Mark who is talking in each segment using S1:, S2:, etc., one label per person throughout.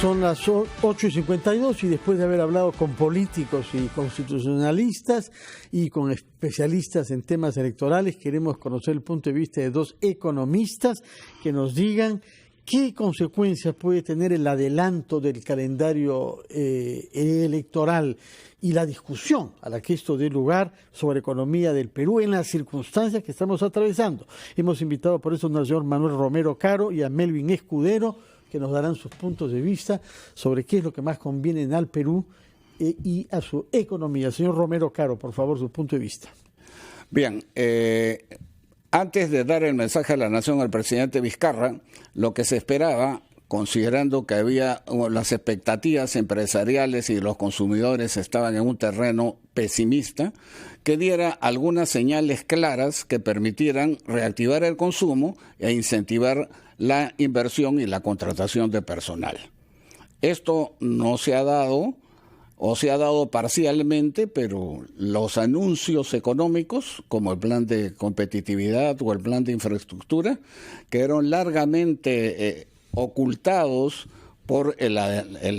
S1: Son las 8:52 y después de haber hablado con políticos y constitucionalistas y con especialistas en temas electorales, queremos conocer el punto de vista de dos economistas que nos digan qué consecuencias puede tener el adelanto del calendario electoral y la discusión a la que esto dé lugar sobre economía del Perú en las circunstancias que estamos atravesando. Hemos invitado por eso al señor Manuel Romero Caro y a Melvin Escudero, que nos darán sus puntos de vista sobre qué es lo que más conviene al Perú y a su economía. Señor Romero Caro, por favor, su punto de vista.
S2: Bien, antes de dar el mensaje a la nación al presidente Vizcarra, lo que se esperaba, considerando que había las expectativas empresariales y los consumidores estaban en un terreno pesimista, que diera algunas señales claras que permitieran reactivar el consumo e incentivar la inversión y la contratación de personal. Esto no se ha dado, o se ha dado parcialmente, pero los anuncios económicos, como el plan de competitividad o el plan de infraestructura, quedaron largamente ocultados por el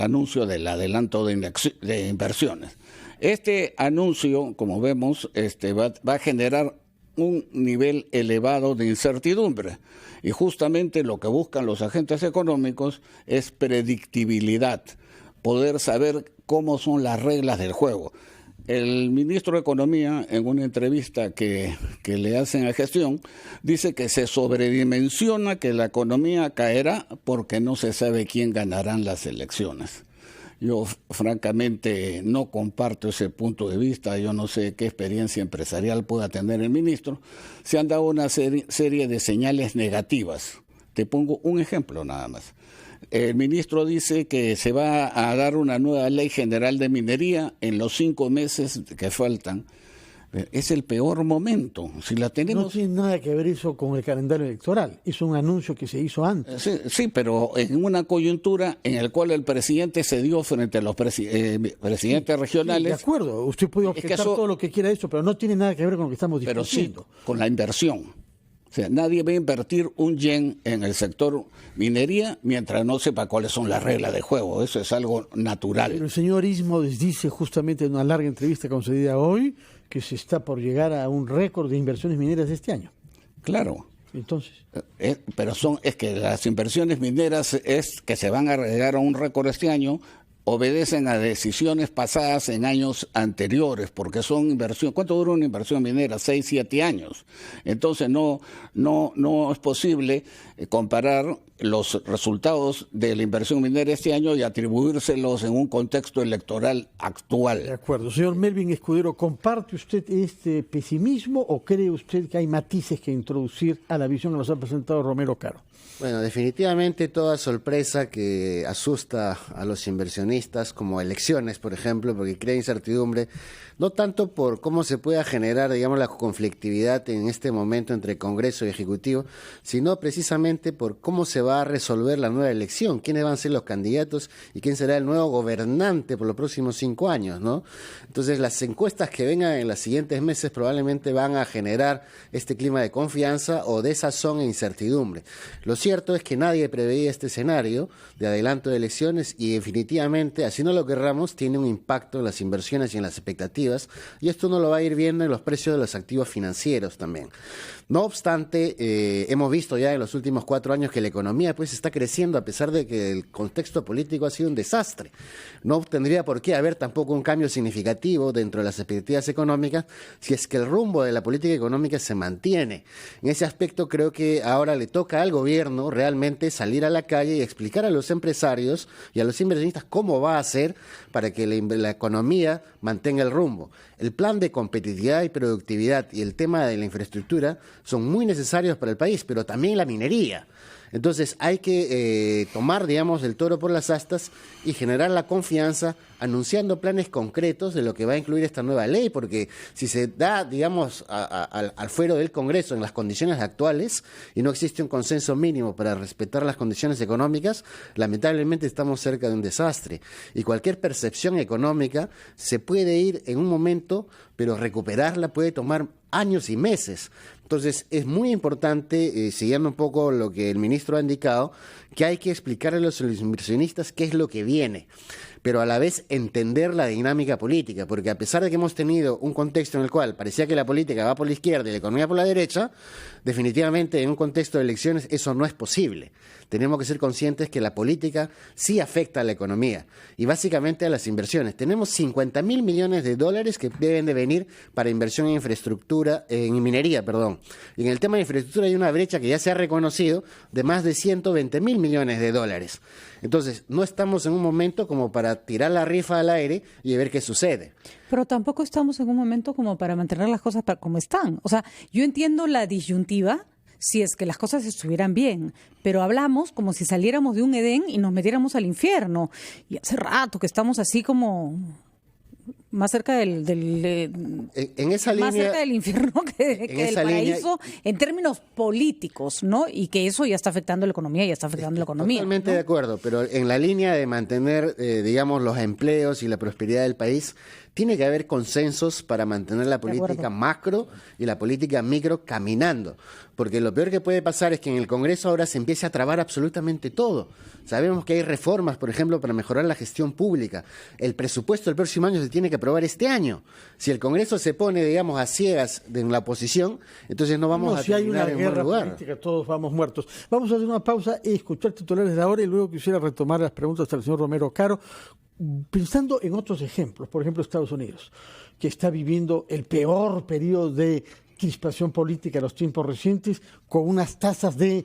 S2: anuncio del adelanto de inversiones. Este anuncio, como vemos, va a generar un nivel elevado de incertidumbre. Y justamente lo que buscan los agentes económicos es predictibilidad, poder saber cómo son las reglas del juego. El ministro de Economía, en una entrevista que le hacen a Gestión, dice que se sobredimensiona que la economía caerá porque no se sabe quién ganarán las elecciones. Yo francamente no comparto ese punto de vista, yo no sé qué experiencia empresarial pueda tener el ministro. Se han dado una serie de señales negativas. Te pongo un ejemplo nada más. El ministro dice que se va a dar una nueva ley general de minería en los 5 meses que faltan. Es el peor momento. Si la tenemos...
S1: No tiene nada que ver eso con el calendario electoral. Es un anuncio que se hizo antes.
S2: Sí, pero en una coyuntura en la cual el presidente cedió frente a los presidentes regionales...
S1: Sí, de acuerdo, usted puede objetar todo lo que quiera eso, pero no tiene nada que ver con lo que estamos discutiendo.
S2: Pero sí, con la inversión. O sea, nadie va a invertir un yen en el sector minería mientras no sepa cuáles son las reglas de juego. Eso es algo natural.
S1: Pero el señor Ismodes dice justamente en una larga entrevista concedida hoy que se está por llegar a un récord de inversiones mineras este año.
S2: Claro.
S1: Entonces.
S2: Pero es que las inversiones mineras es que se van a llegar a un récord este año, obedecen a decisiones pasadas en años anteriores, porque son inversiones. ¿Cuánto dura una inversión minera? 6, 7 años. Entonces no es posible comparar los resultados de la inversión minera este año y atribuírselos en un contexto electoral actual.
S1: De acuerdo. Señor Melvin Escudero, ¿comparte usted este pesimismo o cree usted que hay matices que introducir a la visión que nos ha presentado Romero Caro?
S3: Bueno, definitivamente toda sorpresa que asusta a los inversionistas, como elecciones, por ejemplo, porque crea incertidumbre, no tanto por cómo se pueda generar, digamos, la conflictividad en este momento entre Congreso y Ejecutivo, sino precisamente por cómo se va a resolver la nueva elección, quiénes van a ser los candidatos y quién será el nuevo gobernante por los próximos 5 años, ¿no? Entonces, las encuestas que vengan en los siguientes meses probablemente van a generar este clima de confianza o desazón e incertidumbre. Lo cierto es que nadie preveía este escenario de adelanto de elecciones y definitivamente, así no lo querramos, tiene un impacto en las inversiones y en las expectativas, y esto uno lo va a ir viendo en los precios de los activos financieros también. No obstante, hemos visto ya en los últimos 4 años que la economía pues está creciendo a pesar de que el contexto político ha sido un desastre. No tendría por qué haber tampoco un cambio significativo dentro de las expectativas económicas si es que el rumbo de la política económica se mantiene. En ese aspecto creo que ahora le toca al gobierno realmente salir a la calle y explicar a los empresarios y a los inversionistas cómo va a hacer para que la economía mantenga el rumbo. El plan de competitividad y productividad y el tema de la infraestructura son muy necesarios para el país, pero también la minería. Entonces hay que tomar, digamos, el toro por las astas y generar la confianza anunciando planes concretos de lo que va a incluir esta nueva ley, porque si se da, digamos, al fuero del Congreso en las condiciones actuales y no existe un consenso mínimo para respetar las condiciones económicas, lamentablemente estamos cerca de un desastre. Y cualquier percepción económica se puede ir en un momento, pero recuperarla puede tomar años y meses. Entonces, es muy importante, siguiendo un poco lo que el ministro ha indicado, que hay que explicarle a los inversionistas qué es lo que viene, pero a la vez entender la dinámica política, porque a pesar de que hemos tenido un contexto en el cual parecía que la política va por la izquierda y la economía por la derecha, definitivamente en un contexto de elecciones eso no es posible. Tenemos que ser conscientes que la política sí afecta a la economía y básicamente a las inversiones. Tenemos 50.000 millones de dólares que deben de venir para inversión en infraestructura, en minería, perdón. Y en el tema de infraestructura hay una brecha que ya se ha reconocido de más de 120.000 millones de dólares. Entonces, no estamos en un momento como para tirar la rifa al aire y ver qué sucede.
S4: Pero tampoco estamos en un momento como para mantener las cosas como están. O sea, yo entiendo la disyuntiva si es que las cosas estuvieran bien, pero hablamos como si saliéramos de un Edén y nos metiéramos al infierno. Y hace rato que estamos así como más cerca del
S3: en esa línea,
S4: más cerca del infierno que del paraíso en términos políticos, ¿no? Y que eso ya está afectando la economía,
S3: Totalmente,
S4: ¿no?
S3: de acuerdo, pero en la línea de mantener, digamos, los empleos y la prosperidad del país, tiene que haber consensos para mantener la política macro y la política micro caminando, porque lo peor que puede pasar es que en el Congreso ahora se empiece a trabar absolutamente todo. Sabemos que hay reformas, por ejemplo, para mejorar la gestión pública. El presupuesto del próximo año se tiene que aprobar este año. Si el Congreso se pone, digamos, a ciegas en la oposición, entonces no vamos a terminar en buen lugar. Si hay una guerra política,
S1: todos vamos muertos. Vamos a hacer una pausa y escuchar titulares de ahora y luego quisiera retomar las preguntas del señor Romero Caro, pensando en otros ejemplos, por ejemplo Estados Unidos, que está viviendo el peor periodo de crispación política en los tiempos recientes, con unas tasas de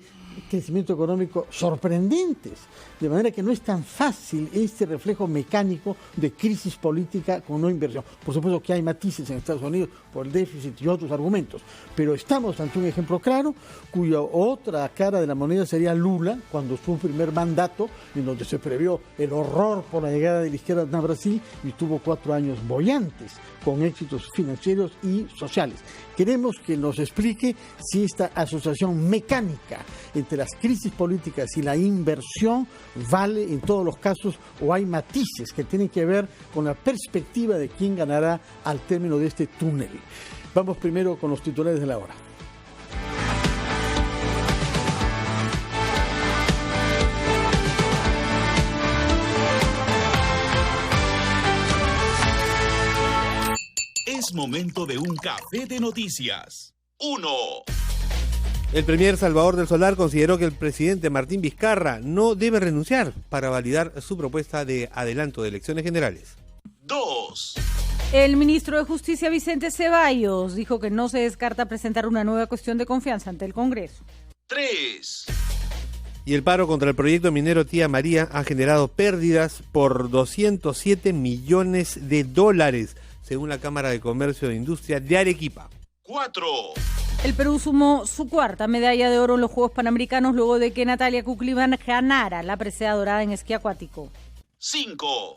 S1: crecimiento económico sorprendentes, de manera que no es tan fácil este reflejo mecánico de crisis política con no inversión. Por supuesto que hay matices en Estados Unidos por el déficit y otros argumentos, pero estamos ante un ejemplo claro, cuya otra cara de la moneda sería Lula, cuando su primer mandato, en donde se previó el horror por la llegada de la izquierda a Brasil y tuvo 4 años bollantes, con éxitos financieros y sociales. Queremos que nos explique si esta asociación mecánica entre las crisis políticas y la inversión vale en todos los casos o hay matices que tienen que ver con la perspectiva de quién ganará al término de este túnel. Vamos primero con los titulares de la hora.
S5: Es momento de un café de noticias. 1.
S6: El premier Salvador del Solar consideró que el presidente Martín Vizcarra no debe renunciar para validar su propuesta de adelanto de elecciones generales.
S5: 2.
S4: El ministro de Justicia Vicente Ceballos dijo que no se descarta presentar una nueva cuestión de confianza ante el Congreso.
S5: 3.
S6: Y el paro contra el proyecto minero Tía María ha generado pérdidas por 207 millones de dólares, según la Cámara de Comercio e Industria de Arequipa.
S5: 4.
S4: El Perú sumó su cuarta medalla de oro en los Juegos Panamericanos luego de que Natalia Kuclivan ganara la presea dorada en esquí acuático.
S5: 5.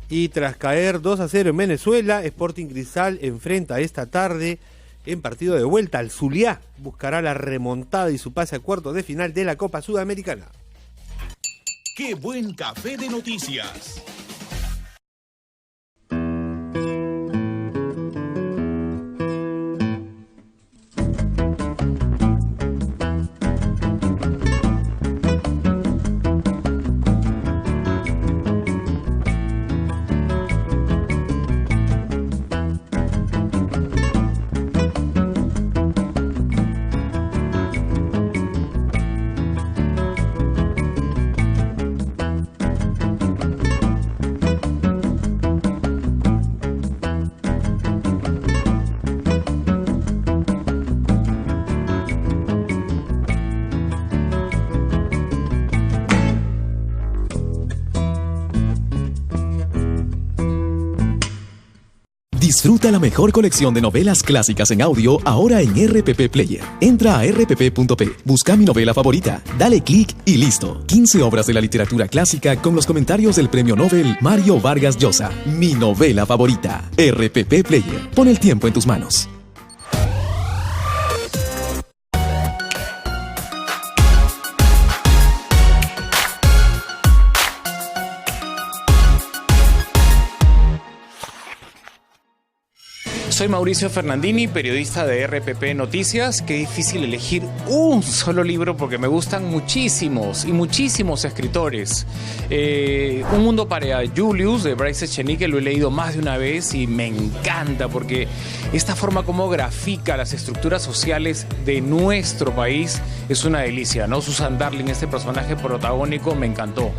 S6: Y tras caer 2-0 en Venezuela, Sporting Cristal enfrenta esta tarde en partido de vuelta al Zuliá. Buscará la remontada y su pase a cuartos de final de la Copa Sudamericana.
S5: ¡Qué buen café de noticias!
S7: Disfruta la mejor colección de novelas clásicas en audio ahora en RPP Player. Entra a rpp.p, busca mi novela favorita, dale clic y listo. 15 obras de la literatura clásica con los comentarios del premio Nobel Mario Vargas Llosa. Mi novela favorita. RPP Player. Pon el tiempo en tus manos.
S8: Soy Mauricio Fernandini, periodista de RPP Noticias. Qué difícil elegir un solo libro porque me gustan muchísimos y muchísimos escritores. Un mundo para Julius de Bryce Echenique lo he leído más de una vez y me encanta porque esta forma como grafica las estructuras sociales de nuestro país es una delicia, ¿no? Susan Darling, este personaje protagónico, me encantó.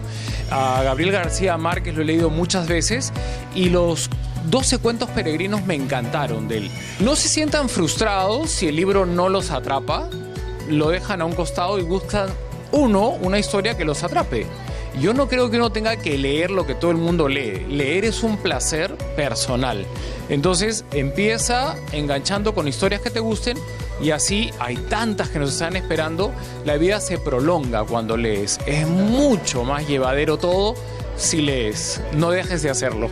S8: A Gabriel García Márquez lo he leído muchas veces y los 12 cuentos peregrinos me encantaron de él. No se sientan frustrados si el libro no los atrapa, lo dejan a un costado y buscan una historia que los atrape. Yo no creo que uno tenga que leer lo que todo el mundo lee. Leer es un placer personal. Entonces empieza enganchando con historias que te gusten y así hay tantas que nos están esperando. La vida se prolonga cuando lees. Es mucho más llevadero todo si lees. No dejes de hacerlo.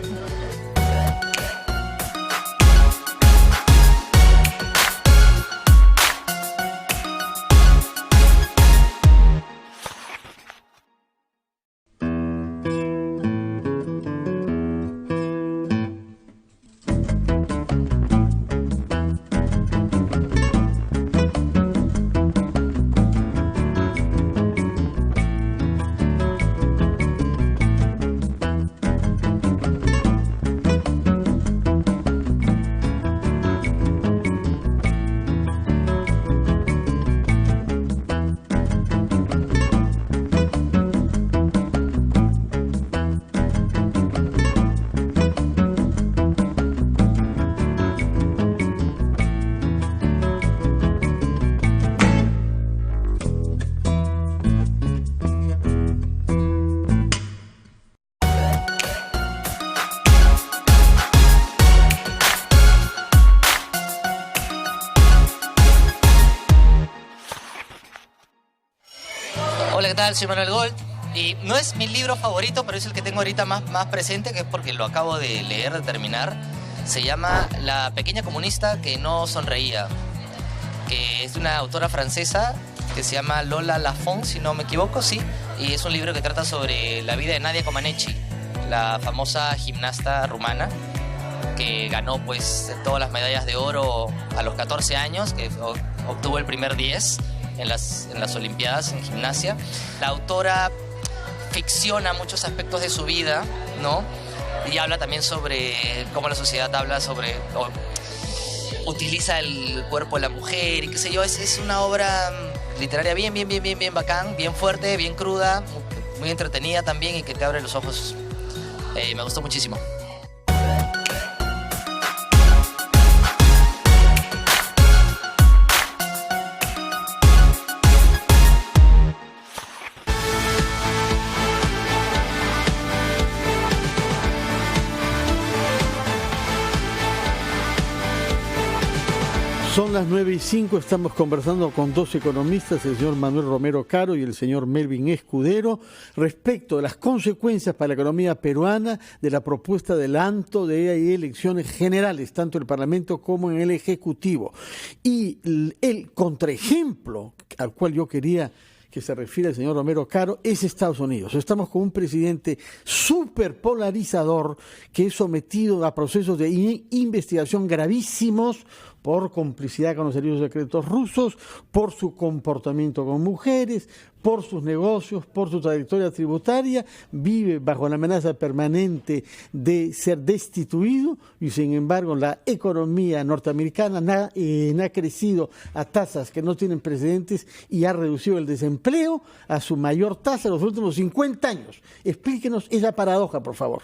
S9: Hola, ¿qué tal? Soy Manuel Gold y no es mi libro favorito, pero es el que tengo ahorita más presente, que es porque lo acabo de leer, de terminar. Se llama La pequeña comunista que no sonreía, que es de una autora francesa que se llama Lola Lafont, si no me equivoco, sí, y es un libro que trata sobre la vida de Nadia Comaneci, la famosa gimnasta rumana que ganó pues todas las medallas de oro a los 14 años, que obtuvo el primer 10 en las Olimpiadas en gimnasia. La autora ficciona muchos aspectos de su vida, ¿no? Y habla también sobre cómo la sociedad habla sobre utiliza el cuerpo de la mujer y qué sé yo. Es una obra literaria bien bacán, bien fuerte, bien cruda, muy entretenida también y que te abre los ojos. Me gustó muchísimo.
S1: Son las 9:05, estamos conversando con dos economistas, el señor Manuel Romero Caro y el señor Melvin Escudero, respecto de las consecuencias para la economía peruana de la propuesta del ANTO de elecciones generales, tanto en el Parlamento como en el Ejecutivo. Y el contraejemplo al cual yo quería que se refiere el señor Romero Caro es Estados Unidos. Estamos con un presidente súper polarizador que es sometido a procesos de investigación gravísimos por complicidad con los servicios secretos rusos, por su comportamiento con mujeres, por sus negocios, por su trayectoria tributaria, vive bajo la amenaza permanente de ser destituido y sin embargo la economía norteamericana ha crecido a tasas que no tienen precedentes y ha reducido el desempleo a su mayor tasa en los últimos 50 años. Explíquenos esa paradoja, por favor.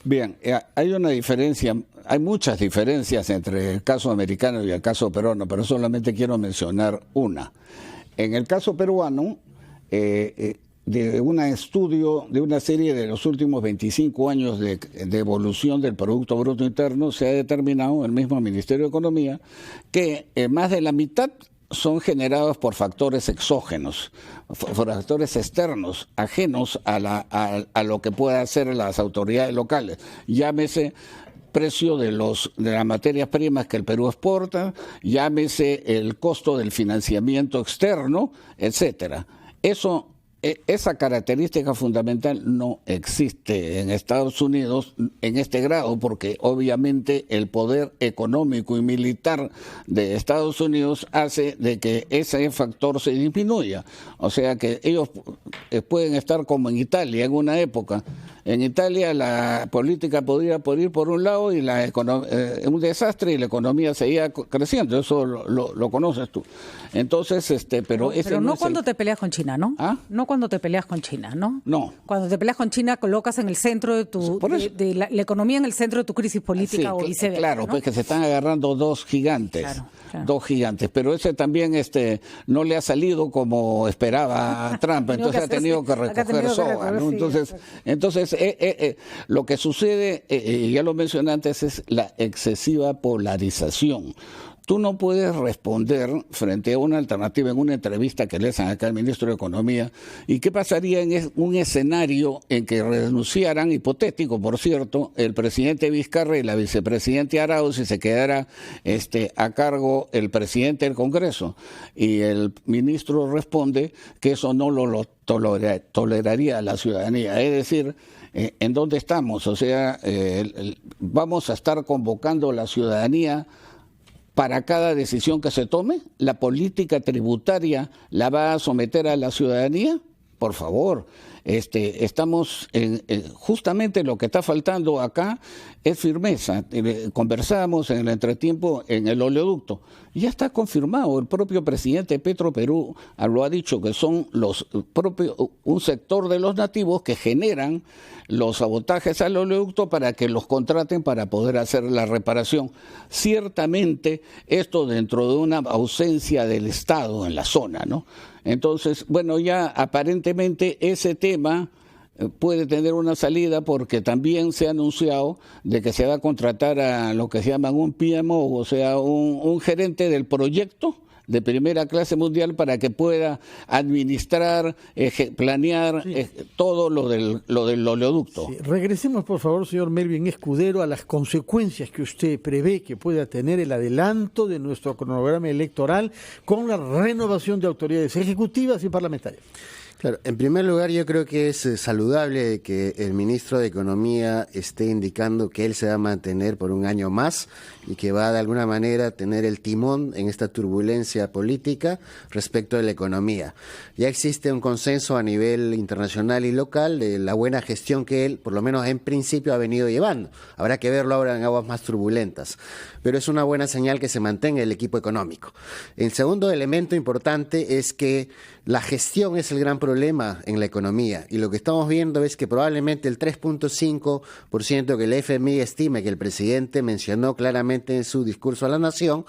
S2: Bien, hay una diferencia, hay muchas diferencias entre el caso americano y el caso peruano, pero solamente quiero mencionar una. En el caso peruano, de un estudio, de una serie de los últimos 25 años de evolución del Producto Bruto Interno, se ha determinado, el mismo Ministerio de Economía, que más de la mitad son generados por factores exógenos, factores externos, ajenos a lo que puedan hacer las autoridades locales. Llámese precio de las materias primas que el Perú exporta, llámese el costo del financiamiento externo, etcétera. Eso esa característica fundamental no existe en Estados Unidos en este grado, porque obviamente el poder económico y militar de Estados Unidos hace de que ese factor se disminuya. O sea que ellos pueden estar como en Italia en una época. En Italia la política podía ir por un lado y un desastre, y la economía seguía creciendo. Eso lo conoces tú. Entonces, pero
S4: no cuando te peleas con China, ¿no?
S2: ¿Ah?
S4: No cuando te peleas con China, ¿no?
S2: No.
S4: Cuando te peleas con China colocas en el centro de tu de la economía en el centro de tu crisis política,
S2: sí,
S4: o viceversa.
S2: Claro,
S4: ¿no?
S2: pues que se están agarrando dos gigantes.
S4: Claro.
S2: Dos gigantes, pero ese también no le ha salido como esperaba a Trump, entonces ha tenido que recoger soga, ¿no? Entonces lo que sucede, ya lo mencioné antes, es la excesiva polarización. Tú no puedes responder frente a una alternativa en una entrevista que le hacen acá al ministro de Economía. ¿Y qué pasaría en un escenario en que renunciaran, hipotético por cierto, el presidente Vizcarra y la vicepresidenta Arauz, y se quedara a cargo el presidente del Congreso? Y el ministro responde que eso no lo toleraría la ciudadanía. Es decir, ¿en dónde estamos? O sea, vamos a estar convocando a la ciudadanía para cada decisión que se tome. ¿La política tributaria la va a someter a la ciudadanía? Por favor, estamos justamente lo que está faltando acá es firmeza. Conversábamos en el entretiempo en el oleoducto. Ya está confirmado, el propio presidente Petroperú lo ha dicho, que son un sector de los nativos que generan los sabotajes al oleoducto para que los contraten para poder hacer la reparación. Ciertamente esto dentro de una ausencia del Estado en la zona, ¿no? Entonces, bueno, ya aparentemente ese tema puede tener una salida, porque también se ha anunciado de que se va a contratar a lo que se llama un PMO, o sea, un gerente del proyecto de primera clase mundial para que pueda administrar, planear todo lo del oleoducto.
S1: Sí. Regresemos, por favor, señor Melvin Escudero, a las consecuencias que usted prevé que pueda tener el adelanto de nuestro cronograma electoral con la renovación de autoridades ejecutivas y parlamentarias.
S3: Claro, en primer lugar, yo creo que es saludable que el ministro de Economía esté indicando que él se va a mantener por un año más y que va de alguna manera a tener el timón en esta turbulencia política respecto de la economía. Ya existe un consenso a nivel internacional y local de la buena gestión que él, por lo menos en principio, ha venido llevando. Habrá que verlo ahora en aguas más turbulentas, pero es una buena señal que se mantenga el equipo económico. El segundo elemento importante es que la gestión es el gran problema en la economía, y lo que estamos viendo es que probablemente el 3.5% que el FMI estima, que el presidente mencionó claramente en su discurso a la nación,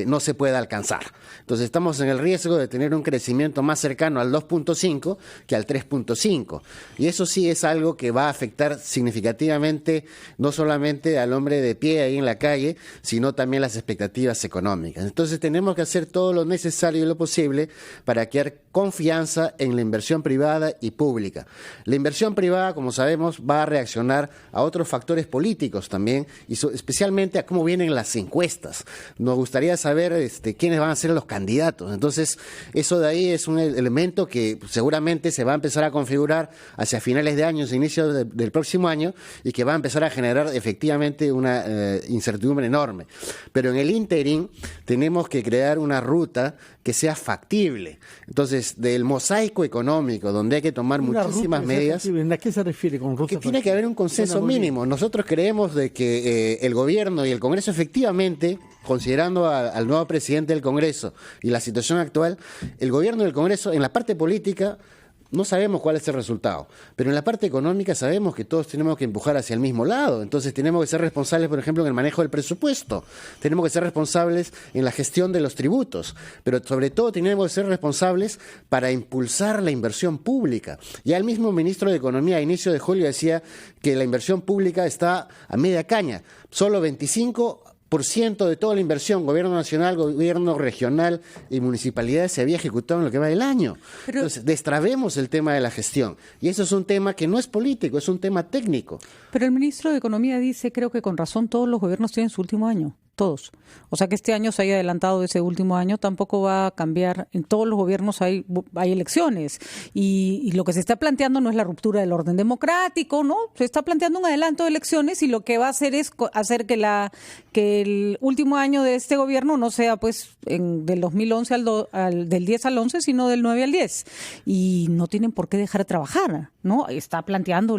S3: no se pueda alcanzar. Entonces estamos en el riesgo de tener un crecimiento más cercano al 2.5 que al 3.5, y eso sí es algo que va a afectar significativamente no solamente al hombre de pie ahí en la calle, sino también las expectativas económicas. Entonces tenemos que hacer todo lo necesario y lo posible para crear confianza en la inversión privada y pública. La inversión privada, como sabemos, va a reaccionar a otros factores políticos también, y especialmente a cómo vienen las encuestas. Nos gustaría saber quiénes van a ser los candidatos. Entonces, eso de ahí es un elemento que seguramente se va a empezar a configurar hacia finales de año, inicio del próximo año, y que va a empezar a generar efectivamente una incertidumbre enorme. Pero en el ínterin tenemos que crear una ruta que sea factible. Entonces, del mosaico económico, donde hay que tomar muchísimas medidas.
S1: ¿A qué se refiere con ruta?
S3: Que tiene que haber un consenso mínimo. Nosotros creemos de que el gobierno y el Congreso, efectivamente, considerando al nuevo presidente del Congreso y la situación actual, el gobierno y el Congreso, en la parte política, no sabemos cuál es el resultado, pero en la parte económica sabemos que todos tenemos que empujar hacia el mismo lado. Entonces tenemos que ser responsables, por ejemplo, en el manejo del presupuesto, tenemos que ser responsables en la gestión de los tributos, pero sobre todo tenemos que ser responsables para impulsar la inversión pública. Ya el mismo ministro de Economía a inicio de julio decía que la inversión pública está a media caña, solo 25% de toda la inversión, gobierno nacional, gobierno regional y municipalidades, se había ejecutado en lo que va del año. Entonces, destrabemos el tema de la gestión. Y eso es un tema que no es político, es un tema técnico.
S4: Pero el ministro de Economía dice, creo que con razón, todos los gobiernos tienen su último año. todos. O sea que este año se haya adelantado de ese último año tampoco va a cambiar. En todos los gobiernos hay elecciones y lo que se está planteando no es la ruptura del orden democrático, ¿no? Se está planteando un adelanto de elecciones y lo que va a hacer es hacer que el último año de este gobierno no sea pues del 2011 del 10 al 11, sino del 9 al 10. Y no tienen por qué dejar de trabajar, ¿no? Está planteando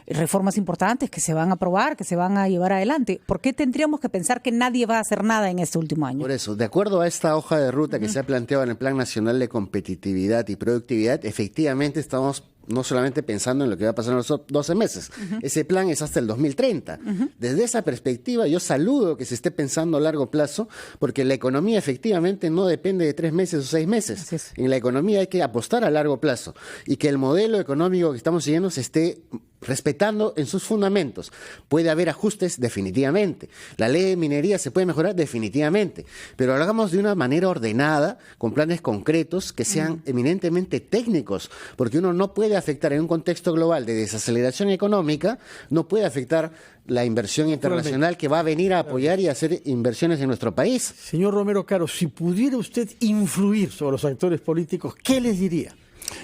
S4: reformas importantes que se van a aprobar, que se van a llevar adelante. ¿Por qué tendríamos que pensar que nadie va a hacer nada en este último año?
S3: Por eso, de acuerdo a esta hoja de ruta que se ha planteado en el Plan Nacional de Competitividad y Productividad, efectivamente estamos no solamente pensando en lo que va a pasar en los 12 meses. Ese plan es hasta el 2030. Desde esa perspectiva, yo saludo que se esté pensando a largo plazo, porque la economía efectivamente no depende de 3 meses o 6 meses. En la economía hay que apostar a largo plazo y que el modelo económico que estamos siguiendo se esté respetando en sus fundamentos. Puede haber ajustes definitivamente. La ley de minería se puede mejorar definitivamente, pero lo hagamos de una manera ordenada, con planes concretos que sean eminentemente técnicos, porque uno no puede afectar en un contexto global de desaceleración económica, no puede afectar la inversión internacional que va a venir a apoyar y a hacer inversiones en nuestro país.
S1: Señor Romero Caro, si pudiera usted influir sobre los actores políticos, ¿qué les diría?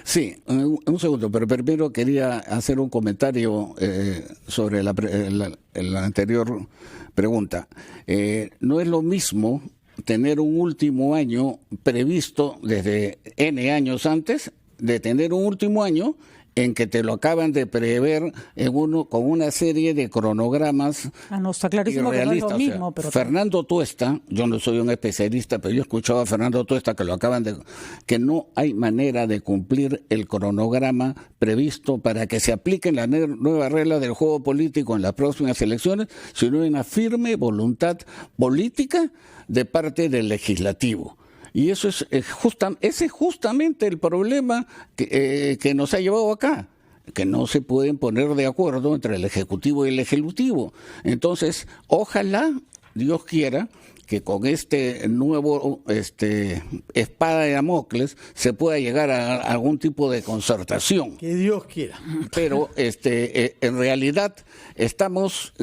S2: Sí, un segundo, pero primero quería hacer un comentario sobre la anterior pregunta. No es lo mismo tener un último año previsto desde N años antes de tener un último año en que te lo acaban de prever con una serie de cronogramas.
S4: No, está clarísimo que no es lo mismo. Pero
S2: Fernando Tuesta, yo no soy un especialista, pero yo he escuchado a Fernando Tuesta que no hay manera de cumplir el cronograma previsto para que se apliquen las nuevas reglas del juego político en las próximas elecciones, sino en una firme voluntad política de parte del legislativo. Y eso ese es justamente el problema que nos ha llevado acá, que no se pueden poner de acuerdo entre el Ejecutivo y el Legislativo. Entonces, ojalá, Dios quiera, que con este nuevo espada de Damocles se pueda llegar a algún tipo de concertación.
S1: Que Dios quiera.
S2: Pero en realidad estamos,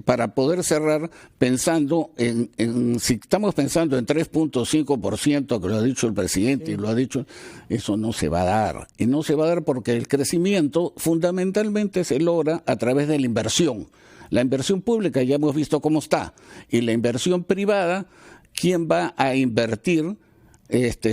S2: para poder cerrar, pensando si estamos pensando en 3.5%, que lo ha dicho el presidente y lo ha dicho, eso no se va a dar. Y no se va a dar porque el crecimiento fundamentalmente se logra a través de la inversión. La inversión pública ya hemos visto cómo está. Y la inversión privada, ¿quién va a invertir?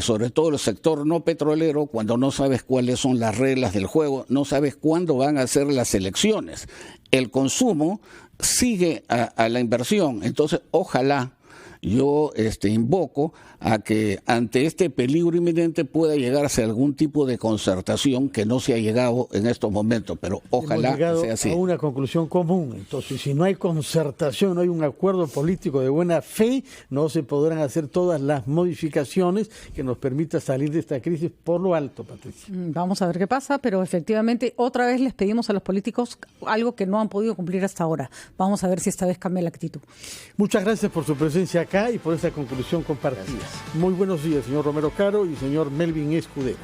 S2: Sobre todo el sector no petrolero, cuando no sabes cuáles son las reglas del juego, no sabes cuándo van a ser las elecciones. El consumo sigue a la inversión. Entonces, ojalá yo invoco a que ante este peligro inminente pueda llegarse a algún tipo de concertación que no se ha llegado en estos momentos, pero ojalá sea así.
S1: A una conclusión común. Entonces, si no hay concertación, no hay un acuerdo político de buena fe, no se podrán hacer todas las modificaciones que nos permita salir de esta crisis por lo alto, Patricia.
S4: Vamos a ver qué pasa, pero efectivamente otra vez les pedimos a los políticos algo que no han podido cumplir hasta ahora. Vamos a ver si esta vez cambia la actitud.
S1: Muchas gracias por su presencia acá y por esta conclusión compartida. Gracias. Muy buenos días, señor Romero Caro y señor Melvin Escudero.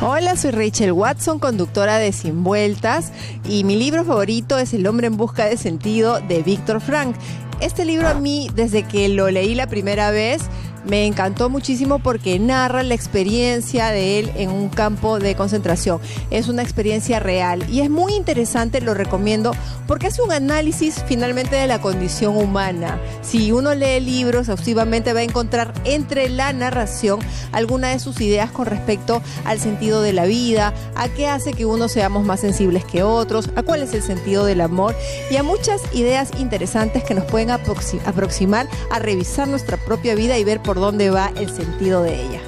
S10: Hola, soy Rachel Watson, conductora de Sin Vueltas, y mi libro favorito es El hombre en busca de sentido de Víctor Frank. Este libro a mí, desde que lo leí la primera vez, Me encantó muchísimo porque narra la experiencia de él en un campo de concentración. Es una experiencia real y es muy interesante, lo recomiendo, porque es un análisis finalmente de la condición humana. Si uno lee el libro exhaustivamente, va a encontrar entre la narración algunas de sus ideas con respecto al sentido de la vida, a qué hace que unos seamos más sensibles que otros, a cuál es el sentido del amor y a muchas ideas interesantes que nos pueden aproximar a revisar nuestra propia vida y ver por dónde va el sentido de ella.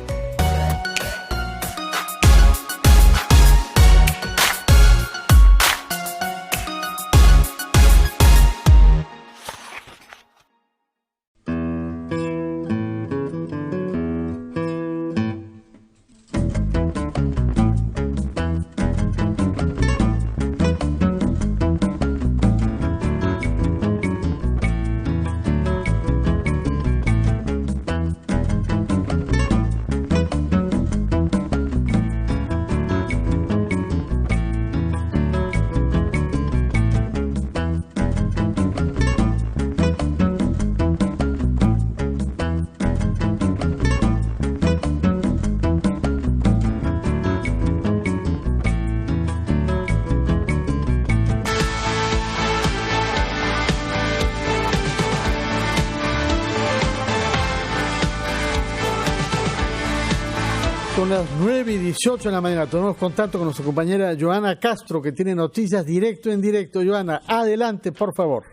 S1: Son las 9:18 de la mañana. Tenemos contacto con nuestra compañera Joana Castro, que tiene noticias directo en directo. Joana, adelante, por favor.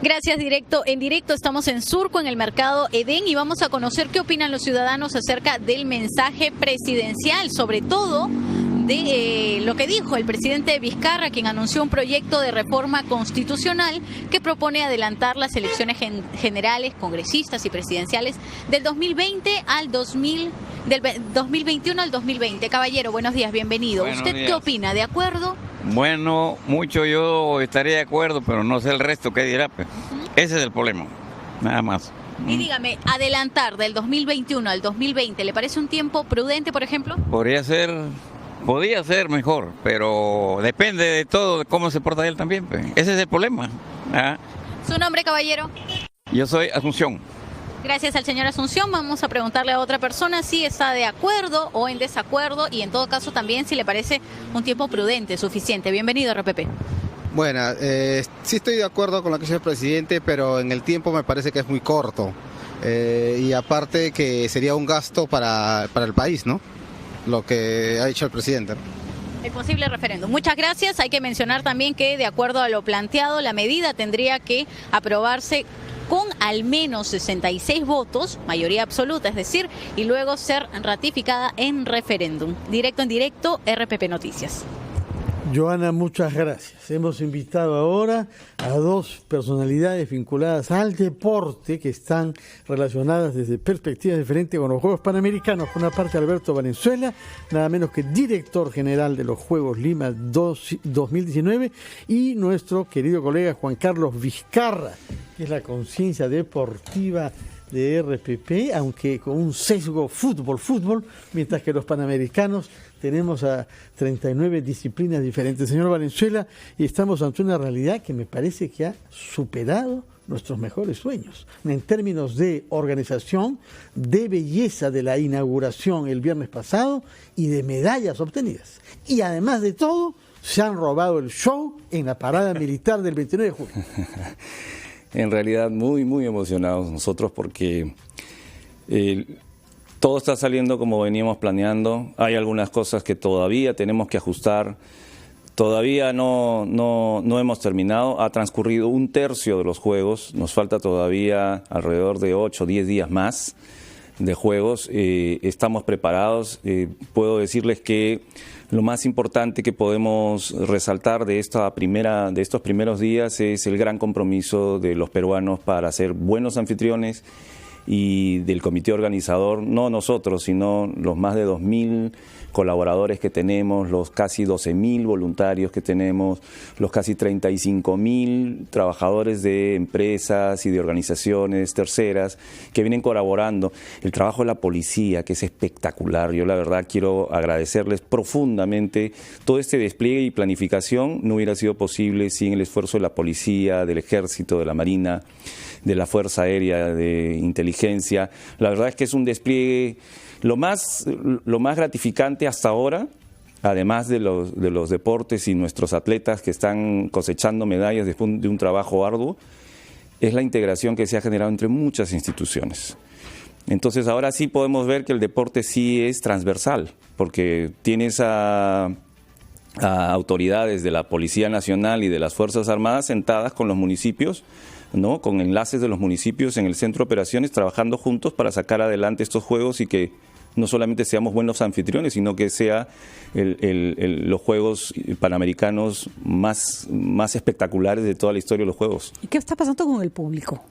S11: Gracias, directo. En directo estamos en Surco, en el mercado Edén, y vamos a conocer qué opinan los ciudadanos acerca del mensaje presidencial, sobre todo de lo que dijo el presidente Vizcarra, quien anunció un proyecto de reforma constitucional que propone adelantar las elecciones generales, congresistas y presidenciales del 2021 al 2020. Caballero, buenos días, bienvenido.
S12: Buenos
S11: ¿Usted
S12: días.
S11: qué opina? ¿De acuerdo?
S12: Bueno, mucho yo estaría de acuerdo, pero no sé el resto qué dirá. Pues. Ese es el problema, nada más.
S11: Y dígame, adelantar del 2021 al 2020, ¿le parece un tiempo prudente, por ejemplo?
S12: Podría ser mejor, pero depende de todo, de cómo se porta él también. Pues. Ese es el problema. ¿Ah?
S11: ¿Su nombre, caballero?
S12: Yo soy Asunción.
S11: Gracias al señor Asunción. Vamos a preguntarle a otra persona si está de acuerdo o en desacuerdo, y en todo caso también si le parece un tiempo prudente, suficiente. Bienvenido, RPP.
S13: Bueno, sí estoy de acuerdo con lo que dice el presidente, pero en el tiempo me parece que es muy corto. Y aparte que sería un gasto para el país, ¿no? Lo que ha dicho el presidente.
S11: El posible referéndum. Muchas gracias. Hay que mencionar también que, de acuerdo a lo planteado, la medida tendría que aprobarse con al menos 66 votos, mayoría absoluta, es decir, y luego ser ratificada en referéndum. Directo en directo, RPP Noticias.
S1: Joana, muchas gracias. Hemos invitado ahora a dos personalidades vinculadas al deporte que están relacionadas desde perspectivas diferentes con los Juegos Panamericanos. Por una parte, Alberto Valenzuela, nada menos que director general de los Juegos Lima 2019, y nuestro querido colega Juan Carlos Vizcarra, que es la conciencia deportiva de RPP, aunque con un sesgo fútbol, mientras que los Panamericanos tenemos a 39 disciplinas diferentes. Señor Valenzuela, y estamos ante una realidad que me parece que ha superado nuestros mejores sueños, en términos de organización, de belleza de la inauguración el viernes pasado y de medallas obtenidas. Y además de todo, se han robado el show en la parada militar del 29 de julio.
S14: En realidad muy, muy emocionados nosotros porque todo está saliendo como veníamos planeando. Hay algunas cosas que todavía tenemos que ajustar. Todavía no hemos terminado. Ha transcurrido un tercio de los juegos. Nos falta todavía alrededor de 8 o 10 días más de juegos. Estamos preparados. Puedo decirles que lo más importante que podemos resaltar de estos primeros días es el gran compromiso de los peruanos para ser buenos anfitriones, y del comité organizador, no nosotros, sino los más de 2.000 colaboradores que tenemos, los casi 12.000 voluntarios que tenemos, los casi 35.000 trabajadores de empresas y de organizaciones terceras que vienen colaborando, el trabajo de la policía, que es espectacular. Yo la verdad quiero agradecerles profundamente. Todo este despliegue y planificación no hubiera sido posible sin el esfuerzo de la policía, del ejército, de la marina, de la Fuerza Aérea, de inteligencia. La verdad es que es un despliegue lo más gratificante hasta ahora, además de los deportes y nuestros atletas que están cosechando medallas después de un trabajo arduo, es la integración que se ha generado entre muchas instituciones. Entonces ahora sí podemos ver que el deporte sí es transversal, porque tienes a autoridades de la Policía Nacional y de las Fuerzas Armadas sentadas con los municipios, ¿no? Con enlaces de los municipios en el centro de operaciones, trabajando juntos para sacar adelante estos juegos y que no solamente seamos buenos anfitriones, sino que sea los Juegos Panamericanos más espectaculares de toda la historia de los Juegos.
S4: ¿Y qué está pasando con el público?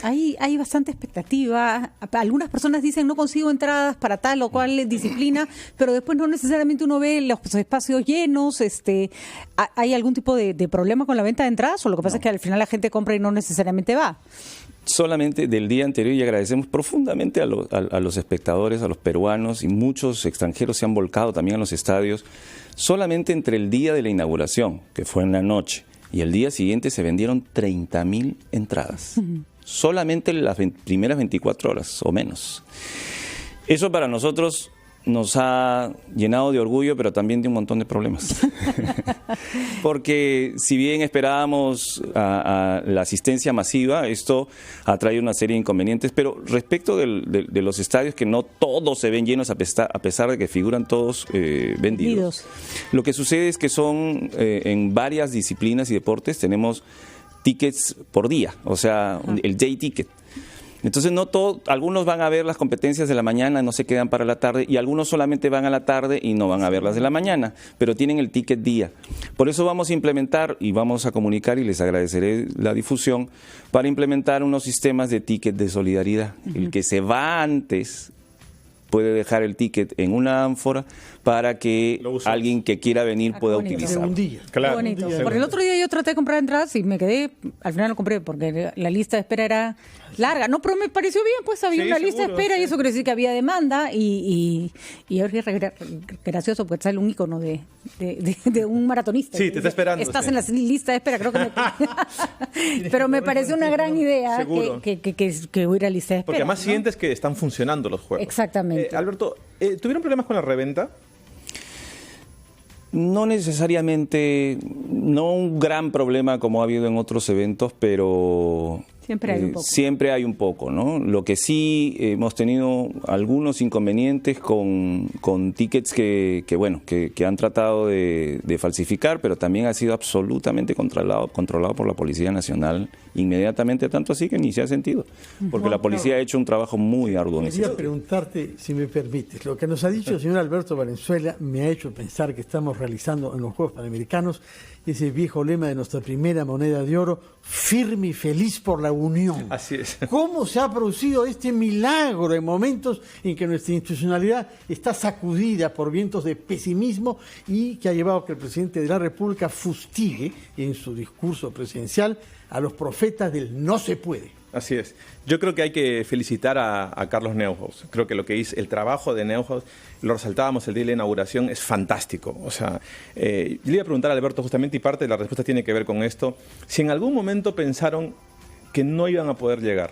S4: Hay bastante expectativa. Algunas personas dicen no consigo entradas para tal o cual disciplina, pero después no necesariamente uno ve los espacios llenos. ¿Hay algún tipo de problema con la venta de entradas o lo que pasa es que al final la gente compra y no necesariamente va?
S14: Solamente del día anterior, y agradecemos profundamente a los espectadores, a los peruanos, y muchos extranjeros se han volcado también a los estadios. Solamente entre el día de la inauguración, que fue en la noche, y el día siguiente se vendieron 30.000 entradas. Solamente las primeras 24 horas o menos. Eso para nosotros nos ha llenado de orgullo, pero también de un montón de problemas. Porque si bien esperábamos a la asistencia masiva, esto ha traído una serie de inconvenientes, pero respecto de los estadios, que no todos se ven llenos a pesar de que figuran todos vendidos. Lo que sucede es que son en varias disciplinas y deportes tenemos tickets por día, o sea, el day ticket. Entonces algunos van a ver las competencias de la mañana, no se quedan para la tarde, y algunos solamente van a la tarde y no van a ver las de la mañana, pero tienen el ticket día. Por eso vamos a implementar y vamos a comunicar, y les agradeceré la difusión, para implementar unos sistemas de ticket de solidaridad. El que se va antes puede dejar el ticket en una ánfora para que alguien que quiera venir pueda utilizarlo.
S1: Un día.
S4: Claro. Bonito. Porque el otro día yo traté de comprar entradas y me quedé, al final no compré porque la lista de espera era larga. No, pero me pareció bien, pues había una lista de espera y eso quiere decir que había demanda y ahora es gracioso porque sale un ícono de un maratonista.
S15: Sí, te está esperando.
S4: Estás en la lista de espera, creo que pero me pareció una gran idea que hubiera lista de espera.
S15: Porque además sientes que están funcionando los juegos.
S4: Exactamente.
S15: Alberto, ¿tuvieron problemas con la reventa?
S14: No necesariamente, no un gran problema como ha habido en otros eventos, pero
S4: siempre hay un poco.
S14: Siempre hay un poco, ¿no? Lo que sí hemos tenido algunos inconvenientes con tickets que han tratado de falsificar, pero también ha sido absolutamente controlado por la Policía Nacional inmediatamente, tanto así que ni se ha sentido, porque la policía ha hecho un trabajo muy arduo en ese
S1: sentido. Quería preguntarte, si me permites, lo que nos ha dicho el señor Alberto Valenzuela me ha hecho pensar que estamos realizando en los Juegos Panamericanos ese viejo lema de nuestra primera moneda de oro, firme y feliz por la unión.
S15: Así es.
S1: ¿Cómo se ha producido este milagro en momentos en que nuestra institucionalidad está sacudida por vientos de pesimismo y que ha llevado a que el presidente de la República fustigue en su discurso presidencial a los profetas del no se puede?
S15: Así es. Yo creo que hay que felicitar a Carlos Neuhaus. Creo que lo que hizo, el trabajo de Neuhaus, lo resaltábamos el día de la inauguración, es fantástico. O sea, yo le iba a preguntar a Alberto justamente, y parte de la respuesta tiene que ver con esto, si en algún momento pensaron que no iban a poder llegar.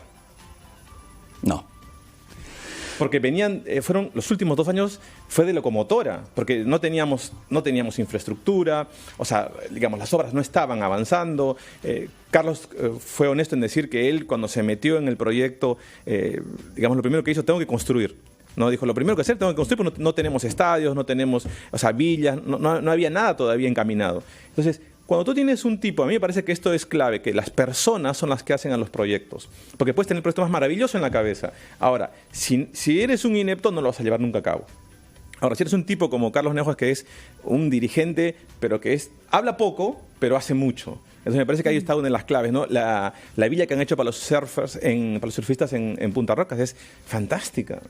S14: No.
S15: Porque fueron los últimos 2 años fue de locomotora, porque no teníamos infraestructura, o sea, digamos, las obras no estaban avanzando. Carlos fue honesto en decir que él, cuando se metió en el proyecto, digamos, lo primero que hizo, tengo que construir. ¿No? Dijo, lo primero que hacer, tengo que construir, porque no tenemos estadios, no tenemos, o sea, villas, no había nada todavía encaminado. Entonces, cuando tú tienes un tipo, a mí me parece que esto es clave, que las personas son las que hacen a los proyectos, porque puedes tener el proyecto más maravilloso en la cabeza. Ahora, si eres un inepto, no lo vas a llevar nunca a cabo. Ahora, si eres un tipo como Carlos Neuhaus, que es un dirigente, pero que habla poco, pero hace mucho. Entonces me parece que ahí está una de las claves, ¿no? La villa que han hecho para los surfistas en Punta Rocas es fantástica.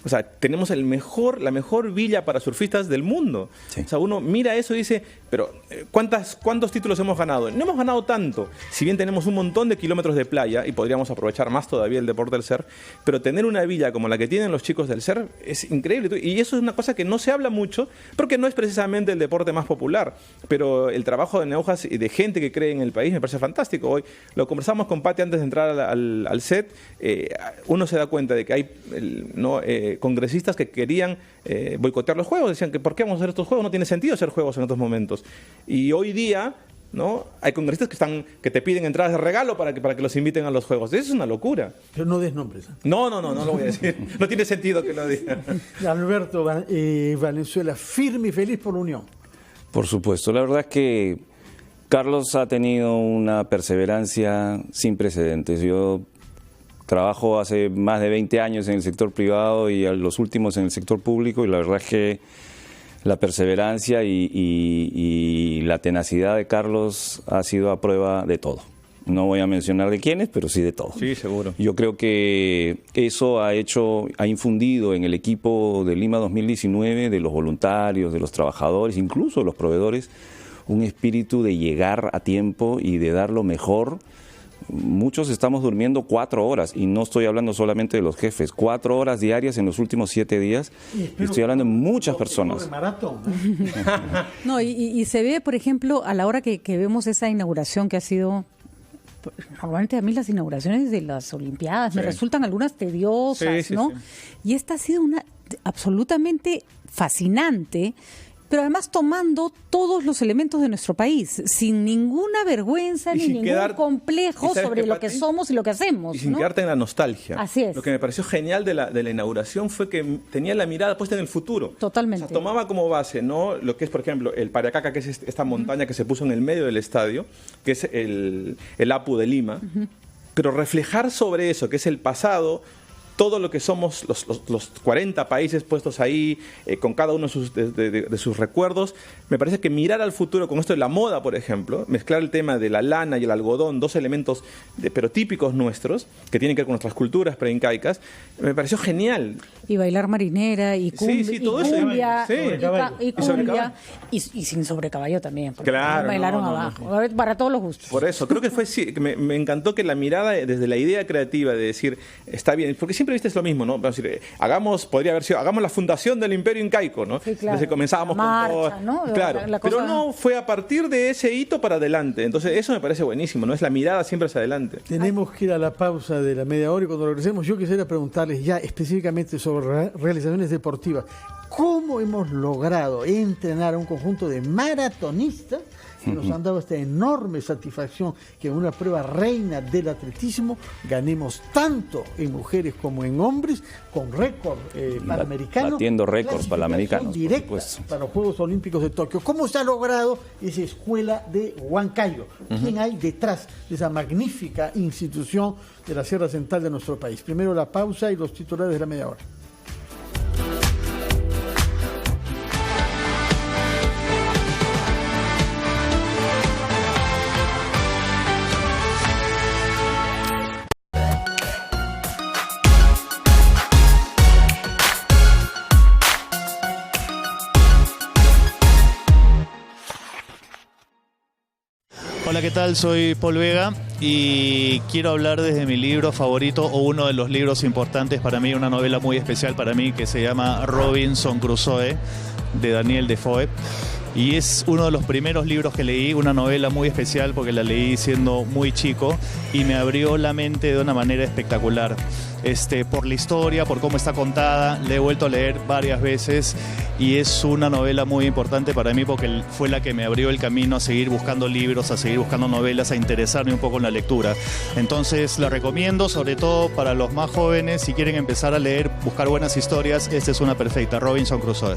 S15: O sea, tenemos la mejor villa para surfistas del mundo. Sí. O sea, uno mira eso y dice, pero ¿cuántos títulos hemos ganado? No hemos ganado tanto, si bien tenemos un montón de kilómetros de playa y podríamos aprovechar más todavía el deporte del surf, pero tener una villa como la que tienen los chicos del surf es increíble. Y eso es una cosa que no se habla mucho, porque no es precisamente el deporte más popular, pero el trabajo de Neujas y de gente que cree en el país me parece fantástico. Hoy lo conversamos con Pati antes de entrar al set, uno se da cuenta de que hay congresistas que querían boicotear los juegos, decían que ¿por qué vamos a hacer estos juegos? No tiene sentido hacer juegos en estos momentos. Y hoy día, ¿no?, hay congresistas que te piden entradas de regalo para que los inviten a los juegos. Eso es una locura.
S1: Pero no des nombres.
S15: No lo voy a decir. No tiene sentido que lo diga.
S1: Alberto Valenzuela, firme y feliz por la unión.
S14: Por supuesto. La verdad es que Carlos ha tenido una perseverancia sin precedentes. Yo trabajo hace más de 20 años en el sector privado y a los últimos en el sector público, y la verdad es que la perseverancia y la tenacidad de Carlos ha sido a prueba de todo. No voy a mencionar de quiénes, pero sí de todo.
S15: Sí, seguro.
S14: Yo creo que eso ha infundido en el equipo de Lima 2019, de los voluntarios, de los trabajadores, incluso de los proveedores, un espíritu de llegar a tiempo y de dar lo mejor. Muchos estamos durmiendo 4 horas, y no estoy hablando solamente de los jefes, 4 horas diarias en los últimos 7 días, y estoy hablando de muchas personas.
S4: No, y se ve, por ejemplo, a la hora que vemos esa inauguración que ha sido... Normalmente a mí las inauguraciones de las Olimpiadas me resultan algunas tediosas, ¿no? Sí. Y esta ha sido una absolutamente fascinante, pero además tomando todos los elementos de nuestro país, sin ninguna vergüenza ni ningún complejo sobre lo que somos y lo que hacemos.
S15: Y sin quedarte en la nostalgia.
S4: Así es.
S15: Lo que me pareció genial de la inauguración fue que tenía la mirada puesta en el futuro.
S4: Totalmente.
S15: O sea, tomaba como base, ¿no?, lo que es, por ejemplo, el Pariacaca, que es esta montaña que se puso en el medio del estadio, que es el Apu de Lima, pero reflejar sobre eso, que es el pasado, todo lo que somos los 40 países puestos ahí, con cada uno de sus recuerdos. Me parece que mirar al futuro con esto de la moda, por ejemplo, mezclar el tema de la lana y el algodón, 2 elementos pero típicos nuestros, que tienen que ver con nuestras culturas preincaicas, me pareció genial.
S4: Y bailar marinera, y cumbia,
S15: sí, todo eso.
S4: Y sin sobrecaballo también, porque
S15: claro,
S4: bailaron abajo, para todos los gustos.
S15: Por eso, creo que me encantó que la mirada desde la idea creativa de decir, está bien, porque siempre viste es lo mismo, ¿no? Vamos a decir, hagamos la fundación del Imperio Incaico, ¿no?
S4: Sí, claro.
S15: Entonces comenzábamos
S4: con
S15: todo.
S4: ¿no?
S15: Claro, pero no fue a partir de ese hito para adelante. Entonces eso me parece buenísimo, ¿no? Es la mirada siempre hacia adelante.
S1: Tenemos que ir a la pausa de la media hora, y cuando regresemos yo quisiera preguntarles ya específicamente sobre realizaciones deportivas. ¿Cómo hemos logrado entrenar a un conjunto de maratonistas que nos han dado esta enorme satisfacción que en una prueba reina del atletismo ganemos tanto en mujeres como en hombres, con récord panamericano,
S14: batiendo récords panamericanos
S1: directas para los Juegos Olímpicos de Tokio? ¿Cómo se ha logrado esa escuela de Huancayo? ¿Quién hay detrás de esa magnífica institución de la Sierra Central de nuestro país? Primero la pausa y los titulares de la media hora.
S16: Hola, ¿qué tal? Soy Paul Vega y quiero hablar desde mi libro favorito, o uno de los libros importantes para mí, una novela muy especial para mí que se llama Robinson Crusoe, de Daniel Defoe. Y es uno de los primeros libros que leí, una novela muy especial porque la leí siendo muy chico y me abrió la mente de una manera espectacular. Por la historia, por cómo está contada, la he vuelto a leer varias veces y es una novela muy importante para mí porque fue la que me abrió el camino a seguir buscando libros, a seguir buscando novelas, a interesarme un poco en la lectura. Entonces la recomiendo, sobre todo para los más jóvenes, si quieren empezar a leer, buscar buenas historias, esta es una perfecta, Robinson Crusoe.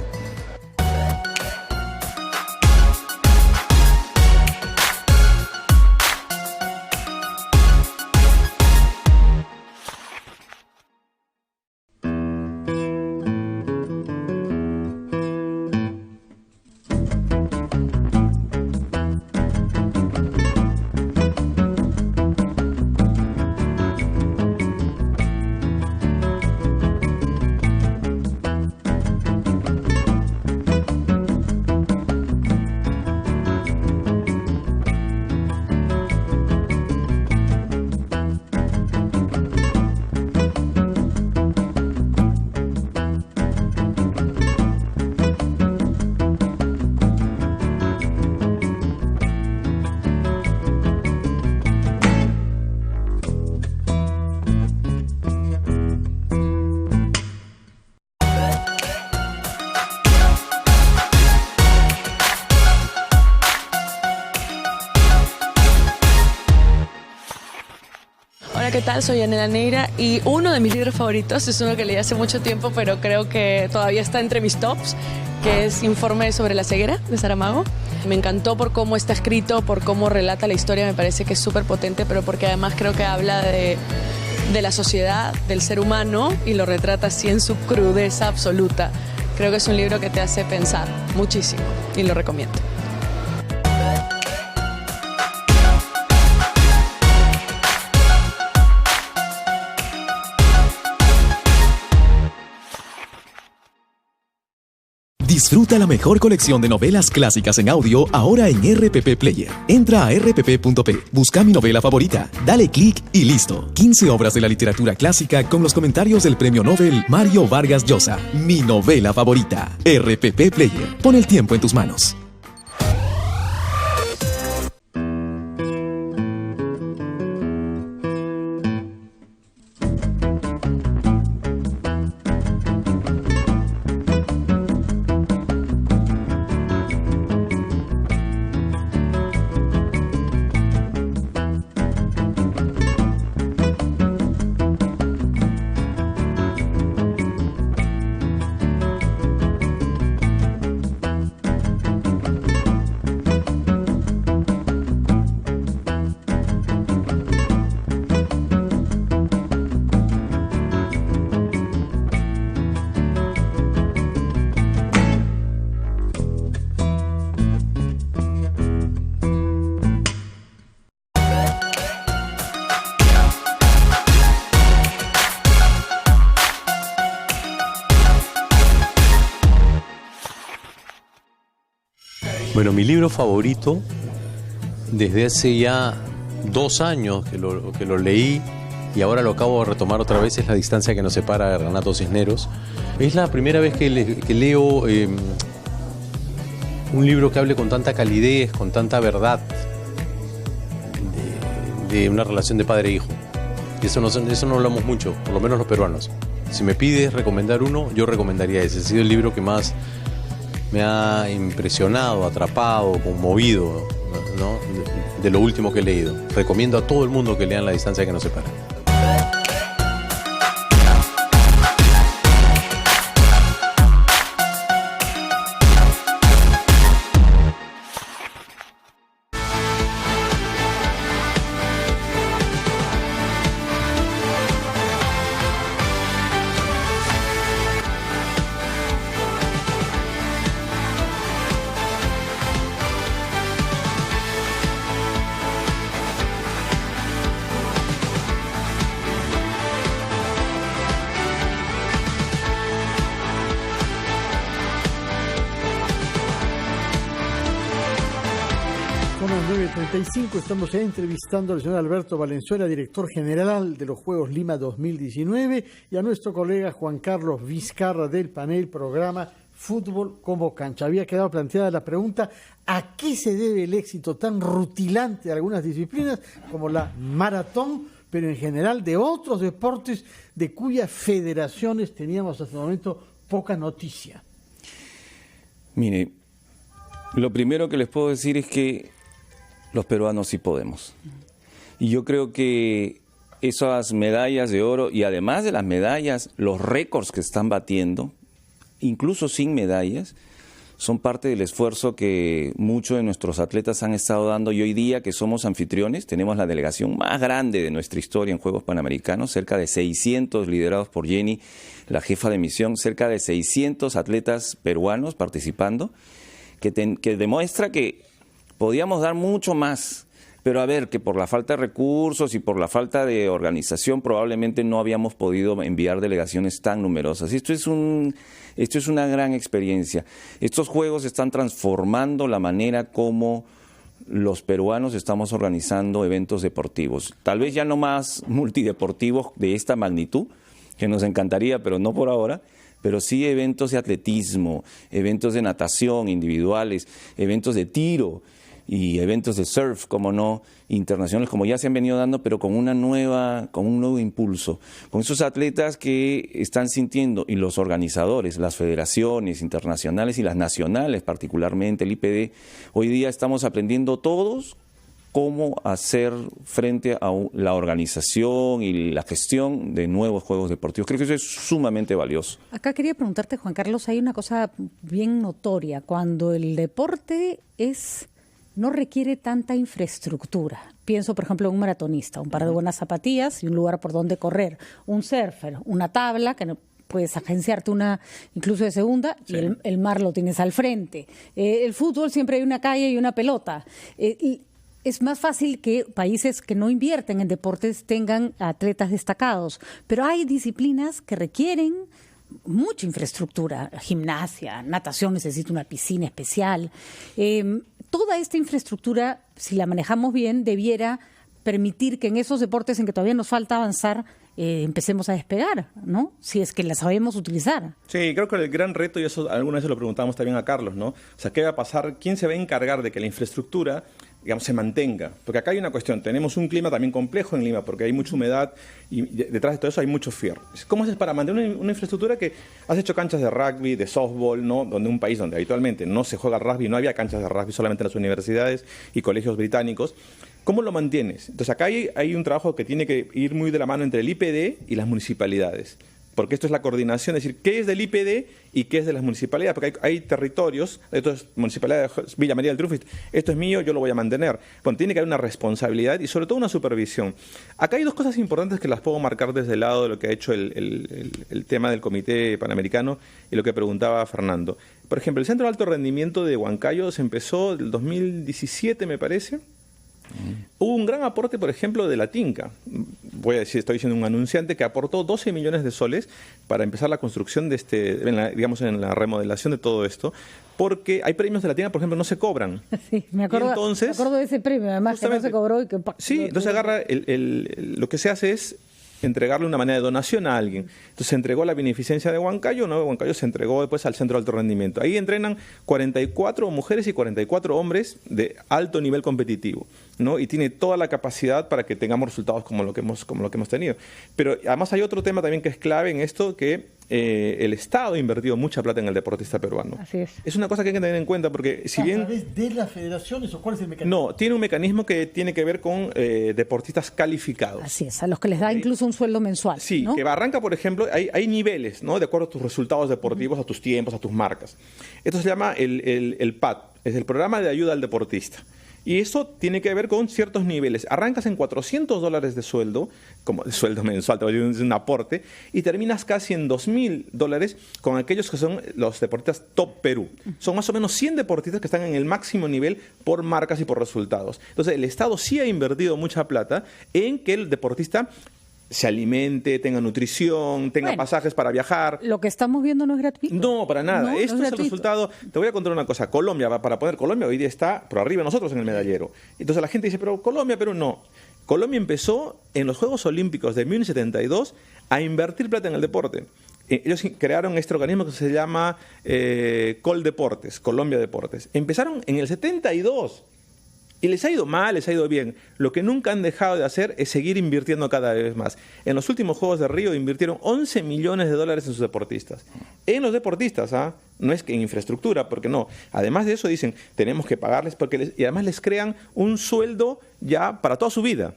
S17: Hola, ¿qué tal? Soy Yanela Neira y uno de mis libros favoritos es uno que leí hace mucho tiempo, pero creo que todavía está entre mis tops, que es Informe sobre la ceguera, de Saramago. Me encantó por cómo está escrito, por cómo relata la historia, me parece que es súper potente, pero porque además creo que habla de la sociedad, del ser humano, y lo retrata así en su crudeza absoluta. Creo que es un libro que te hace pensar muchísimo y lo recomiendo.
S7: Disfruta la mejor colección de novelas clásicas en audio ahora en RPP Player. Entra a rpp.p, busca mi novela favorita, dale clic y listo. 15 obras de la literatura clásica con los comentarios del premio Nobel Mario Vargas Llosa. Mi novela favorita. RPP Player. Pon el tiempo en tus manos.
S18: Bueno, mi libro favorito, desde hace ya 2 años que lo leí y ahora lo acabo de retomar otra vez, es La distancia que nos separa, de Renato Cisneros. Es la primera vez que leo un libro que hable con tanta calidez, con tanta verdad de una relación de padre e hijo. Y eso no hablamos mucho, por lo menos los peruanos. Si me pides recomendar uno, yo recomendaría ese. Ha sido el libro que más me ha impresionado, atrapado, conmovido, ¿no? de lo último que he leído. Recomiendo a todo el mundo que lean La distancia que nos separa.
S1: Estamos entrevistando al señor Alberto Valenzuela, director general de los Juegos Lima 2019, y a nuestro colega Juan Carlos Vizcarra del panel programa Fútbol como Cancha. Había quedado planteada la pregunta: ¿a qué se debe el éxito tan rutilante de algunas disciplinas como la maratón, pero en general de otros deportes de cuyas federaciones teníamos hasta el momento poca noticia?
S14: Mire, lo primero que les puedo decir es que los peruanos sí podemos. Y yo creo que esas medallas de oro, y además de las medallas, los récords que están batiendo, incluso sin medallas, son parte del esfuerzo que muchos de nuestros atletas han estado dando. Y hoy día, que somos anfitriones, tenemos la delegación más grande de nuestra historia en Juegos Panamericanos, cerca de 600 liderados por Jenny, la jefa de misión, cerca de 600 atletas peruanos participando, que demuestra que podíamos dar mucho más, pero a ver, que por la falta de recursos y por la falta de organización probablemente no habíamos podido enviar delegaciones tan numerosas. Esto es una gran experiencia. Estos Juegos están transformando la manera como los peruanos estamos organizando eventos deportivos. Tal vez ya no más multideportivos de esta magnitud, que nos encantaría, pero no por ahora, pero sí eventos de atletismo, eventos de natación individuales, eventos de tiro y eventos de surf, como no, internacionales, como ya se han venido dando, pero con un nuevo impulso, con esos atletas que están sintiendo, y los organizadores, las federaciones internacionales y las nacionales, particularmente el IPD, hoy día estamos aprendiendo todos cómo hacer frente a la organización y la gestión de nuevos juegos deportivos. Creo que eso es sumamente valioso.
S4: Acá quería preguntarte, Juan Carlos, hay una cosa bien notoria. Cuando el deporte no requiere tanta infraestructura. Pienso, por ejemplo, en un maratonista, un par de buenas zapatillas y un lugar por donde correr. Un surfer, una tabla que no puedes agenciarte una incluso de segunda, sí, y el mar lo tienes al frente. El fútbol siempre hay una calle y una pelota. Y es más fácil que países que no invierten en deportes tengan atletas destacados, pero hay disciplinas que requieren mucha infraestructura. Gimnasia, natación necesita una piscina especial. Toda esta infraestructura, si la manejamos bien, debiera permitir que en esos deportes en que todavía nos falta avanzar, empecemos a despegar, ¿no? Si es que la sabemos utilizar.
S15: Sí, creo que el gran reto, y eso alguna vez se lo preguntamos también a Carlos, ¿no? O sea, ¿qué va a pasar? ¿Quién se va a encargar de que la infraestructura, digamos, se mantenga? Porque acá hay una cuestión, tenemos un clima también complejo en Lima, porque hay mucha humedad y detrás de todo eso hay mucho fierro. ¿Cómo haces para mantener una infraestructura que has hecho canchas de rugby, de softball, ¿no? Donde un país donde habitualmente no se juega rugby, no había canchas de rugby, solamente en las universidades y colegios británicos. ¿Cómo lo mantienes? Entonces acá hay un trabajo que tiene que ir muy de la mano entre el IPD y las municipalidades. Porque esto es la coordinación, es decir, qué es del IPD y qué es de las municipalidades. Porque hay territorios, entonces, municipalidad de Villa María del Triunfo, esto es mío, yo lo voy a mantener. Bueno, tiene que haber una responsabilidad y sobre todo una supervisión. Acá hay dos cosas importantes que las puedo marcar desde el lado de lo que ha hecho el tema del Comité Panamericano y lo que preguntaba Fernando. Por ejemplo, el Centro de Alto Rendimiento de Huancayo se empezó en el 2017, me parece. Hubo un gran aporte, por ejemplo, de la Tinca. Estoy diciendo un anunciante que aportó 12 millones de soles para empezar la construcción de en la remodelación de todo esto, porque hay premios de la Tinca, por ejemplo, no se cobran.
S4: Sí, me acuerdo de ese premio, además que no se cobró y que...
S15: Sí, entonces agarra, lo que se hace es entregarle una manera de donación a alguien. Entonces se entregó la beneficencia de Huancayo, ¿no? Huancayo se entregó después al Centro de Alto Rendimiento. Ahí entrenan 44 mujeres y 44 hombres de alto nivel competitivo, ¿no? Y tiene toda la capacidad para que tengamos resultados como lo que hemos tenido. Pero además hay otro tema también que es clave en esto, que el Estado ha invertido mucha plata en el deportista peruano.
S4: Así es.
S15: Es una cosa que hay que tener en cuenta porque si bien...
S1: ¿A través de las federaciones o cuál es el mecanismo?
S15: No, tiene un mecanismo que tiene que ver con deportistas calificados.
S4: Así es, a los que les da incluso un sueldo mensual.
S15: Sí,
S4: ¿no?
S15: que arranca, por ejemplo, hay niveles, ¿no? De acuerdo a tus resultados deportivos, a tus tiempos, a tus marcas. Esto se llama el PAD, es el Programa de Ayuda al Deportista. Y eso tiene que ver con ciertos niveles. Arrancas en $400 de sueldo, como de sueldo mensual, te voy a decir un aporte, y terminas casi en $2.000 con aquellos que son los deportistas top Perú. Son más o menos 100 deportistas que están en el máximo nivel por marcas y por resultados. Entonces, el Estado sí ha invertido mucha plata en que el deportista se alimente, tenga nutrición, tenga pasajes para viajar.
S4: Lo que estamos viendo no es gratuito.
S15: No, para nada.
S4: No,
S15: Esto es el resultado. Te voy a contar una cosa. Colombia, para poner Colombia, hoy día está por arriba de nosotros en el medallero. Entonces la gente dice, pero Colombia, Perú, no. Colombia empezó en los Juegos Olímpicos de 1972 a invertir plata en el deporte. Ellos crearon este organismo que se llama Coldeportes, Colombia Deportes. Empezaron en el 72. Y les ha ido mal, les ha ido bien. Lo que nunca han dejado de hacer es seguir invirtiendo cada vez más. En los últimos Juegos de Río invirtieron $11 millones en sus deportistas. En los deportistas, no es que en infraestructura, porque no. Además de eso dicen, tenemos que pagarles, y además les crean un sueldo ya para toda su vida.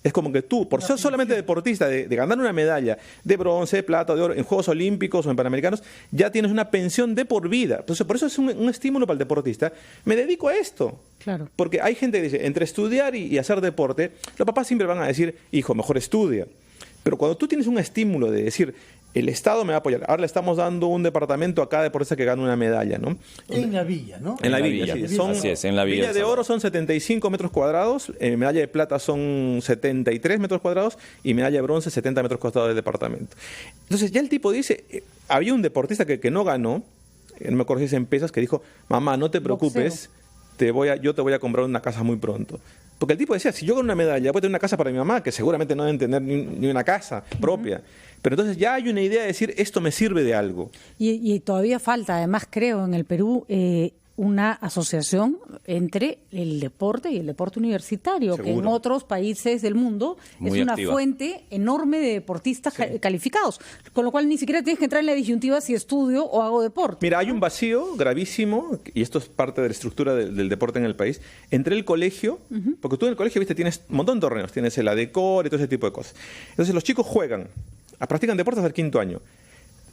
S15: Es como que tú, por ser solamente deportista, de ganar una medalla de bronce, de plata, de oro, en Juegos Olímpicos o en Panamericanos, ya tienes una pensión de por vida. Entonces, por eso es un estímulo para el deportista. Me dedico a esto.
S4: Claro.
S15: Porque hay gente que dice, entre estudiar y hacer deporte, los papás siempre van a decir, hijo, mejor estudia. Pero cuando tú tienes un estímulo de decir, el Estado me va a apoyar. Ahora le estamos dando un departamento a cada deportista que gana una medalla, ¿no?
S1: En la villa, ¿no?
S15: En la villa, sí.
S14: Así es, en la villa.
S15: Medalla de oro son 75 metros cuadrados, medalla de plata son 73 metros cuadrados y medalla de bronce 70 metros cuadrados del departamento. Entonces ya el tipo dice, había un deportista que no ganó, no me acuerdo si es en pesas, que dijo, mamá, no te preocupes, yo te voy a comprar una casa muy pronto. Porque el tipo decía, si yo gano una medalla, voy a tener una casa para mi mamá, que seguramente no deben tener ni una casa propia. Pero entonces ya hay una idea de decir, esto me sirve de algo.
S4: Y todavía falta, además creo, en el Perú, una asociación entre el deporte y el deporte universitario, que en otros países del mundo
S14: Muy
S4: es una
S14: activa.
S4: fuente enorme de deportistas calificados, con lo cual ni siquiera tienes que entrar en la disyuntiva si estudio o hago deporte.
S15: Mira, hay un vacío gravísimo, y esto es parte de la estructura del deporte en el país, entre el colegio, porque tú en el colegio, viste, tienes un montón de torneos, tienes el ADECOR y todo ese tipo de cosas. Entonces los chicos juegan, practican deportes hasta el 5º año.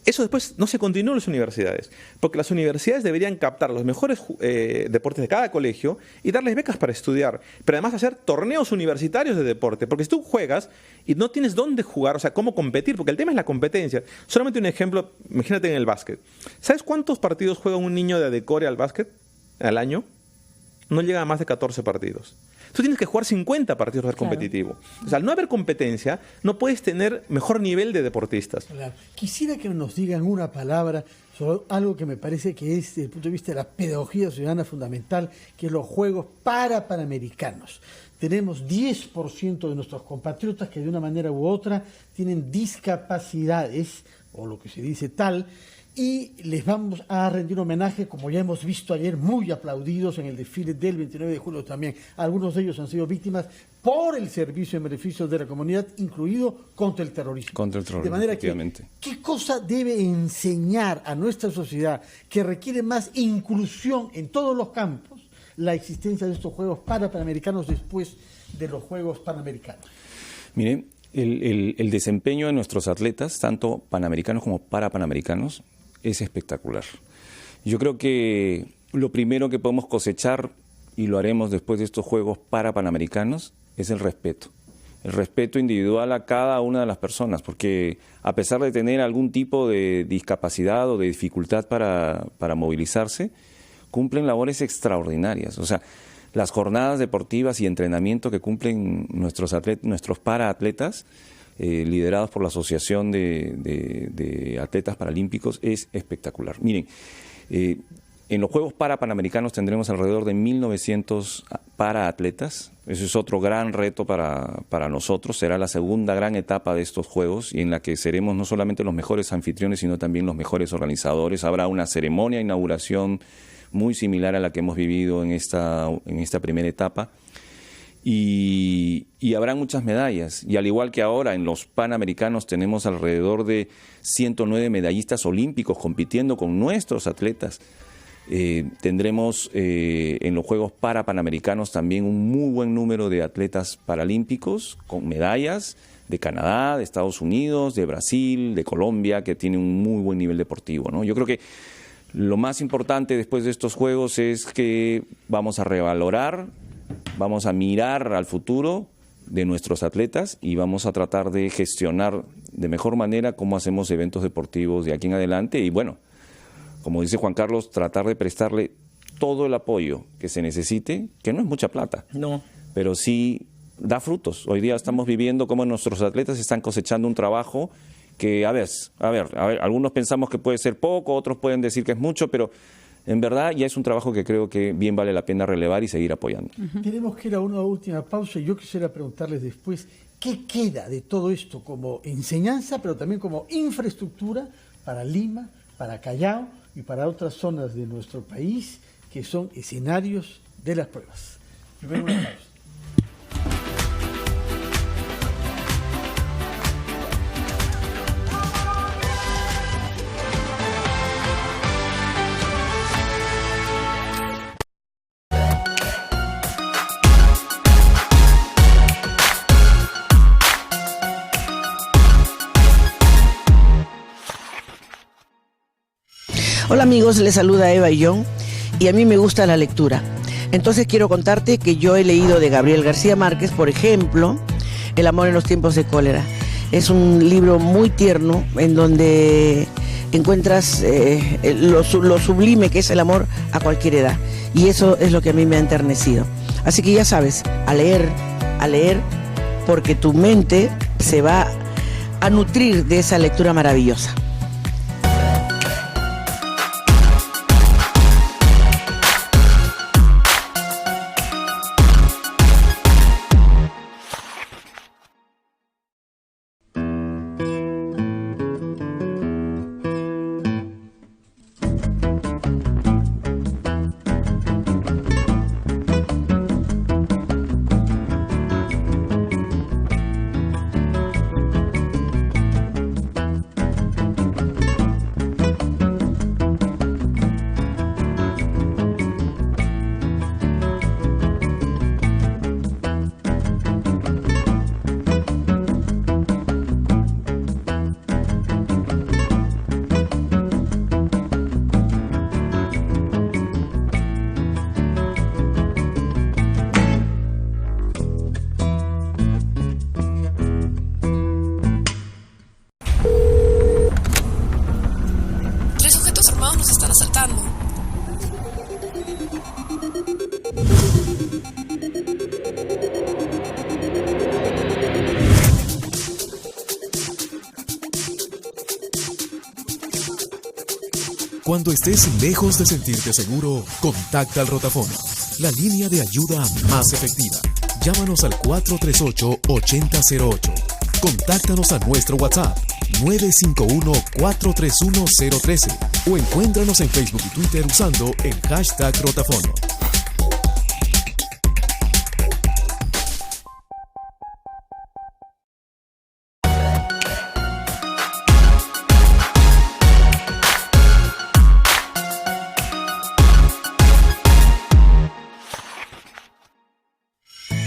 S15: Eso después no se continúa en las universidades, porque las universidades deberían captar los mejores deportes de cada colegio y darles becas para estudiar, pero además hacer torneos universitarios de deporte, porque si tú juegas y no tienes dónde jugar, o sea, cómo competir, porque el tema es la competencia. Solamente un ejemplo, imagínate en el básquet. ¿Sabes cuántos partidos juega un niño de ADECOR al básquet al año? No llega a más de 14 partidos. Tú tienes que jugar 50 partidos para ser competitivo. O sea, al no haber competencia, no puedes tener mejor nivel de deportistas.
S1: Claro. Quisiera que nos digan una palabra sobre algo que me parece que es, desde el punto de vista de la pedagogía ciudadana fundamental, que es los Juegos Panamericanos. Tenemos 10% de nuestros compatriotas que de una manera u otra tienen discapacidades, o lo que se dice tal, y les vamos a rendir homenaje, como ya hemos visto ayer, muy aplaudidos en el desfile del 29 de julio también. Algunos de ellos han sido víctimas por el servicio en beneficio de la comunidad, incluido contra el terrorismo.
S14: Contra el terrorismo,
S1: De manera
S14: efectivamente.
S1: que, ¿qué cosa debe enseñar a nuestra sociedad que requiere más inclusión en todos los campos la existencia de estos Juegos Panamericanos después de los Juegos Panamericanos?
S14: Miren, el desempeño de nuestros atletas, tanto panamericanos como parapanamericanos, es espectacular. Yo creo que lo primero que podemos cosechar, y lo haremos después de estos Juegos Parapanamericanos, es el respeto. El respeto individual a cada una de las personas, porque a pesar de tener algún tipo de discapacidad o de dificultad para movilizarse, cumplen labores extraordinarias. O sea, las jornadas deportivas y entrenamiento que cumplen nuestros paraatletas, liderados por la Asociación de Atletas Paralímpicos, es espectacular. Miren, en los Juegos Parapanamericanos tendremos alrededor de 1.900 paraatletas. Eso es otro gran reto para nosotros. Será la segunda gran etapa de estos Juegos, y en la que seremos no solamente los mejores anfitriones, sino también los mejores organizadores. Habrá una ceremonia de inauguración muy similar a la que hemos vivido en esta primera etapa. Y habrá muchas medallas, y al igual que ahora en los Panamericanos tenemos alrededor de 109 medallistas olímpicos compitiendo con nuestros atletas, tendremos en los Juegos Parapanamericanos también un muy buen número de atletas paralímpicos con medallas de Canadá, de Estados Unidos, de Brasil, de Colombia, que tienen un muy buen nivel deportivo, ¿no? Yo creo que lo más importante después de estos Juegos es que vamos a revalorar, vamos a mirar al futuro de nuestros atletas y vamos a tratar de gestionar de mejor manera cómo hacemos eventos deportivos de aquí en adelante. Y bueno, como dice Juan Carlos, tratar de prestarle todo el apoyo que se necesite, que no es mucha plata,
S15: No.
S14: pero sí da frutos. Hoy día estamos viviendo cómo nuestros atletas están cosechando un trabajo que, a ver, algunos pensamos que puede ser poco, otros pueden decir que es mucho, pero en verdad ya es un trabajo que creo que bien vale la pena relevar y seguir apoyando.
S1: Tenemos que ir a una última pausa, y yo quisiera preguntarles después qué queda de todo esto como enseñanza, pero también como infraestructura para Lima, para Callao y para otras zonas de nuestro país que son escenarios de las pruebas. Primero una pausa.
S19: Hola amigos, les saluda Eva Illón y a mí me gusta la lectura. Entonces quiero contarte que yo he leído de Gabriel García Márquez, por ejemplo, El amor en los tiempos de cólera. Es un libro muy tierno en donde encuentras lo sublime que es el amor a cualquier edad. Y eso es lo que a mí me ha enternecido. Así que ya sabes, a leer, porque tu mente se va a nutrir de esa lectura maravillosa.
S7: Cuando estés lejos de sentirte seguro, contacta al Rotafono, la línea de ayuda más efectiva. Llámanos al 438-8008. Contáctanos a nuestro WhatsApp 951-431-013 o encuéntranos en Facebook y Twitter usando el hashtag Rotafono.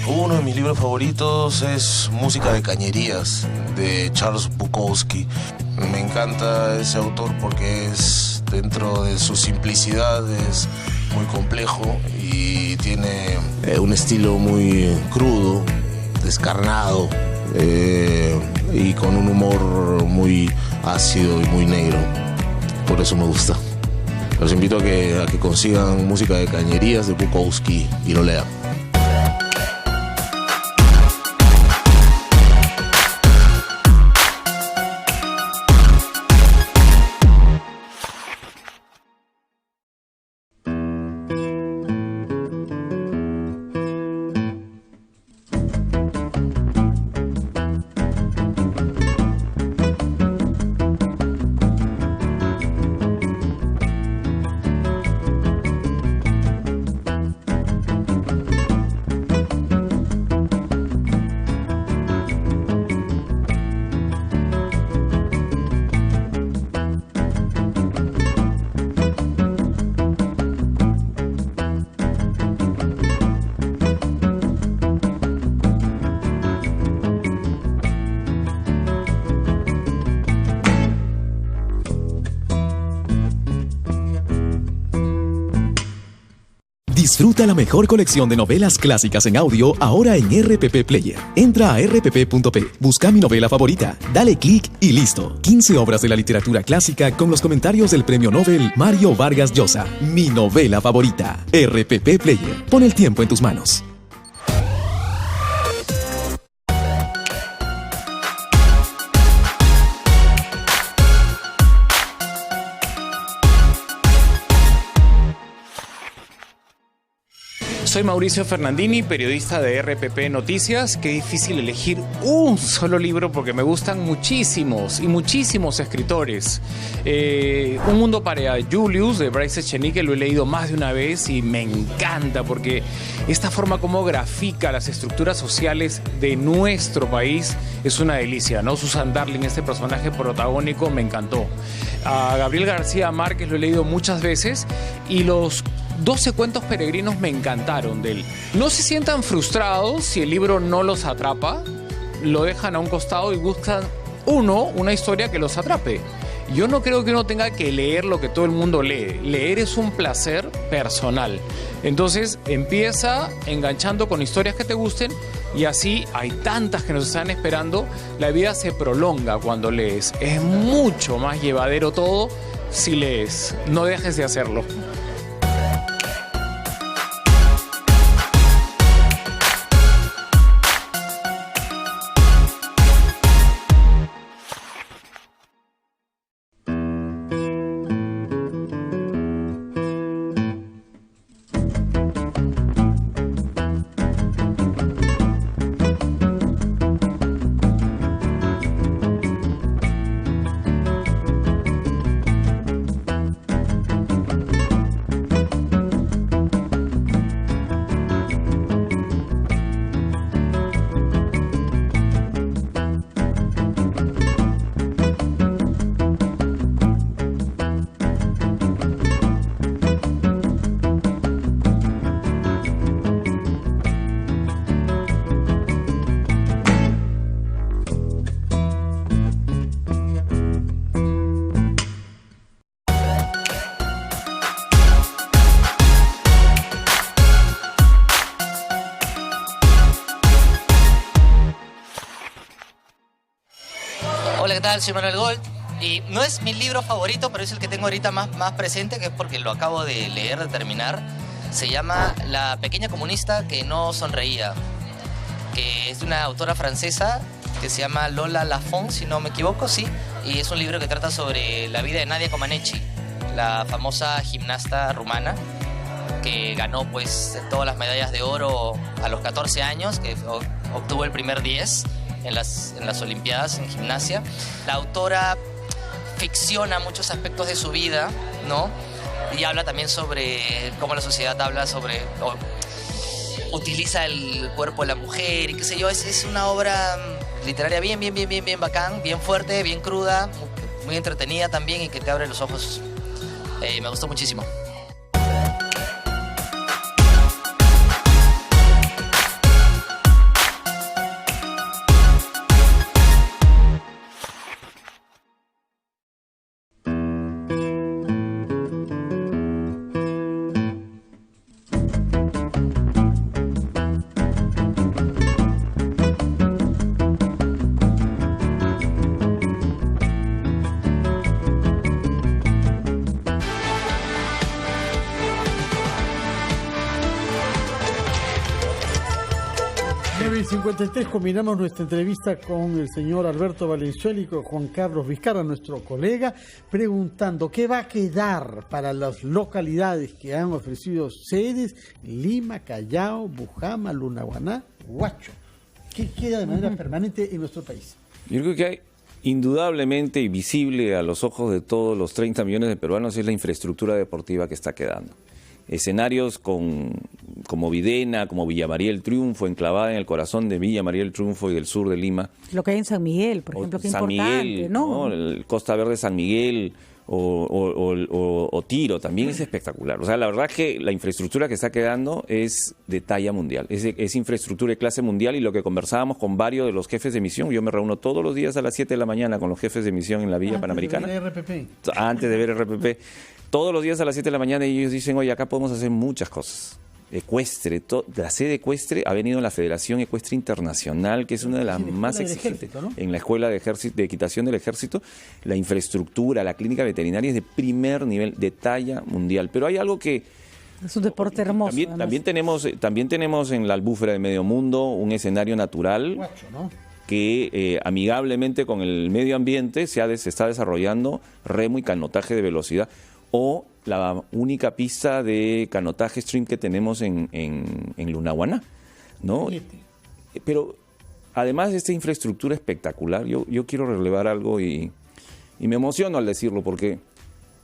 S20: Uno de mis libros favoritos es Música de Cañerías, de Charles Bukowski. Me encanta ese autor porque es, dentro de su simplicidad, es muy complejo y tiene un estilo muy crudo, descarnado y con un humor muy ácido y muy negro. Por eso me gusta. Los invito a que consigan Música de Cañerías de Bukowski y lo lean.
S7: Disfruta la mejor colección de novelas clásicas en audio ahora en RPP Player. Entra a rpp.p, busca mi novela favorita, dale clic y listo. 15 obras de la literatura clásica con los comentarios del premio Nobel Mario Vargas Llosa. Mi novela favorita. RPP Player. Pon el tiempo en tus manos.
S8: Soy Mauricio Fernandini, periodista de RPP Noticias. Qué difícil elegir un solo libro porque me gustan muchísimos y muchísimos escritores. Un mundo para Julius de Bryce Echenique lo he leído más de una vez y me encanta porque esta forma como grafica las estructuras sociales de nuestro país es una delicia, ¿no? Susan Darling, este personaje protagónico, me encantó. A Gabriel García Márquez lo he leído muchas veces y los 12 cuentos peregrinos me encantaron de él. No se sientan frustrados si el libro no los atrapa, lo dejan a un costado y buscan una historia que los atrape. Yo no creo que uno tenga que leer lo que todo el mundo lee. Leer es un placer personal. Entonces empieza enganchando con historias que te gusten y así hay tantas que nos están esperando. La vida se prolonga cuando lees. Es mucho más llevadero todo si lees. No dejes de hacerlo.
S9: Hola, ¿qué tal? Soy Manuel Gold y no es mi libro favorito, pero es el que tengo ahorita más presente, que es porque lo acabo de leer, de terminar. Se llama La pequeña comunista que no sonreía, que es de una autora francesa que se llama Lola Lafont, si no me equivoco, sí, y es un libro que trata sobre la vida de Nadia Comaneci, la famosa gimnasta rumana que ganó pues todas las medallas de oro a los 14 años, que obtuvo el primer 10 en las Olimpiadas en gimnasia. La autora ficciona muchos aspectos de su vida, ¿no? Y habla también sobre cómo la sociedad habla sobre... utiliza el cuerpo de la mujer y qué sé yo. Es una obra literaria bien bacán, bien fuerte, bien cruda, muy entretenida también y que te abre los ojos. Me gustó muchísimo.
S1: Y 53 combinamos nuestra entrevista con el señor Alberto Valenzuela y con Juan Carlos Vizcarra, nuestro colega, preguntando qué va a quedar para las localidades que han ofrecido sedes: Lima, Callao, Bujama, Lunahuaná, Huacho. ¿Qué queda de manera permanente en nuestro país?
S14: Yo creo que hay, indudablemente y visible a los ojos de todos los 30 millones de peruanos, es la infraestructura deportiva que está quedando. Escenarios como Videna, como Villa María del Triunfo, enclavada en el corazón de Villa María del Triunfo y del sur de Lima.
S4: Lo que hay en San Miguel, por ejemplo, que es importante,
S14: Miguel,
S4: ¿no?
S14: El Costa Verde San Miguel o Tiro, también es espectacular. O sea, la verdad es que la infraestructura que está quedando es de talla mundial, es infraestructura de clase mundial, y lo que conversábamos con varios de los jefes de misión, yo me reúno todos los días a las 7 de la mañana con los jefes de misión en la Villa Panamericana. Antes de ver RPP. Todos los días a las 7 de la mañana ellos dicen: oye, acá podemos hacer muchas cosas. Ecuestre, la sede ecuestre ha venido en la Federación Ecuestre Internacional, que es una de las más exigentes, ¿no? En la Escuela de Equitación del Ejército. La infraestructura, la clínica veterinaria es de primer nivel, de talla mundial. Pero hay algo que...
S4: Es un deporte hermoso.
S14: También tenemos en la albúfera de Medio Mundo un escenario natural,
S1: Huacho, ¿no?
S14: Que amigablemente con el medio ambiente se está desarrollando remo y canotaje de velocidad, o la única pista de canotaje stream que tenemos en Lunahuaná, ¿no? Pero además de esta infraestructura espectacular, yo quiero relevar algo y me emociono al decirlo, porque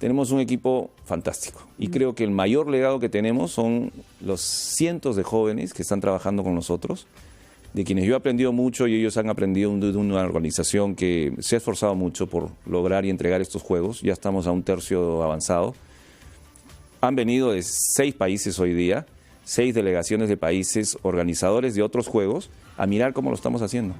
S14: tenemos un equipo fantástico y creo que el mayor legado que tenemos son los cientos de jóvenes que están trabajando con nosotros, de quienes yo he aprendido mucho y ellos han aprendido de una organización que se ha esforzado mucho por lograr y entregar estos juegos. Ya estamos a un tercio avanzado. Han venido de 6 países hoy día, 6 delegaciones de países organizadores de otros juegos, a mirar cómo lo estamos haciendo.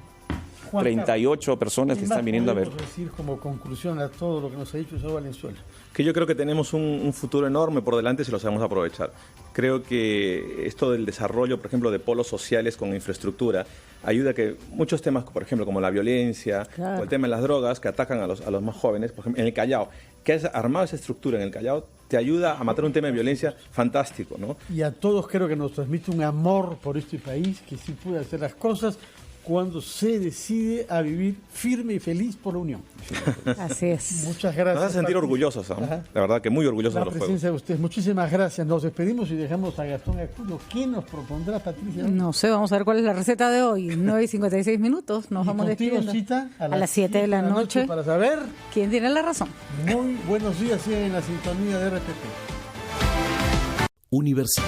S14: 38 personas que están viniendo a ver.
S1: ¿Qué podemos decir como conclusión a todo lo que nos ha dicho el señor Valenzuela?
S15: Que yo creo que tenemos un futuro enorme por delante si lo sabemos aprovechar. Creo que esto del desarrollo, por ejemplo, de polos sociales con infraestructura, ayuda a que muchos temas, por ejemplo, como la violencia, o el tema de las drogas, que atacan a los más jóvenes, por ejemplo, en el Callao, que has armado esa estructura en el Callao, te ayuda a matar un tema de violencia fantástico, ¿no?
S1: Y a todos creo que nos transmite un amor por este país, que sí puede hacer las cosas cuando se decide a vivir firme y feliz por la unión.
S4: Así es.
S1: Muchas gracias.
S15: Nos hace sentir orgullosos, ¿no? La verdad que muy orgullosos de los juegos.
S1: La presencia de ustedes. Muchísimas gracias. Nos despedimos y dejamos a Gastón Acurio. ¿Qué nos propondrá Patricia?
S4: No sé, vamos a ver cuál es la receta de hoy. 9:56 minutos. Nos vamos despidiendo.
S1: Cita
S4: a las 7 de la noche
S1: para saber
S4: quién tiene la razón.
S1: Muy buenos días. Sigan en la sintonía de RPP.
S7: Universidad.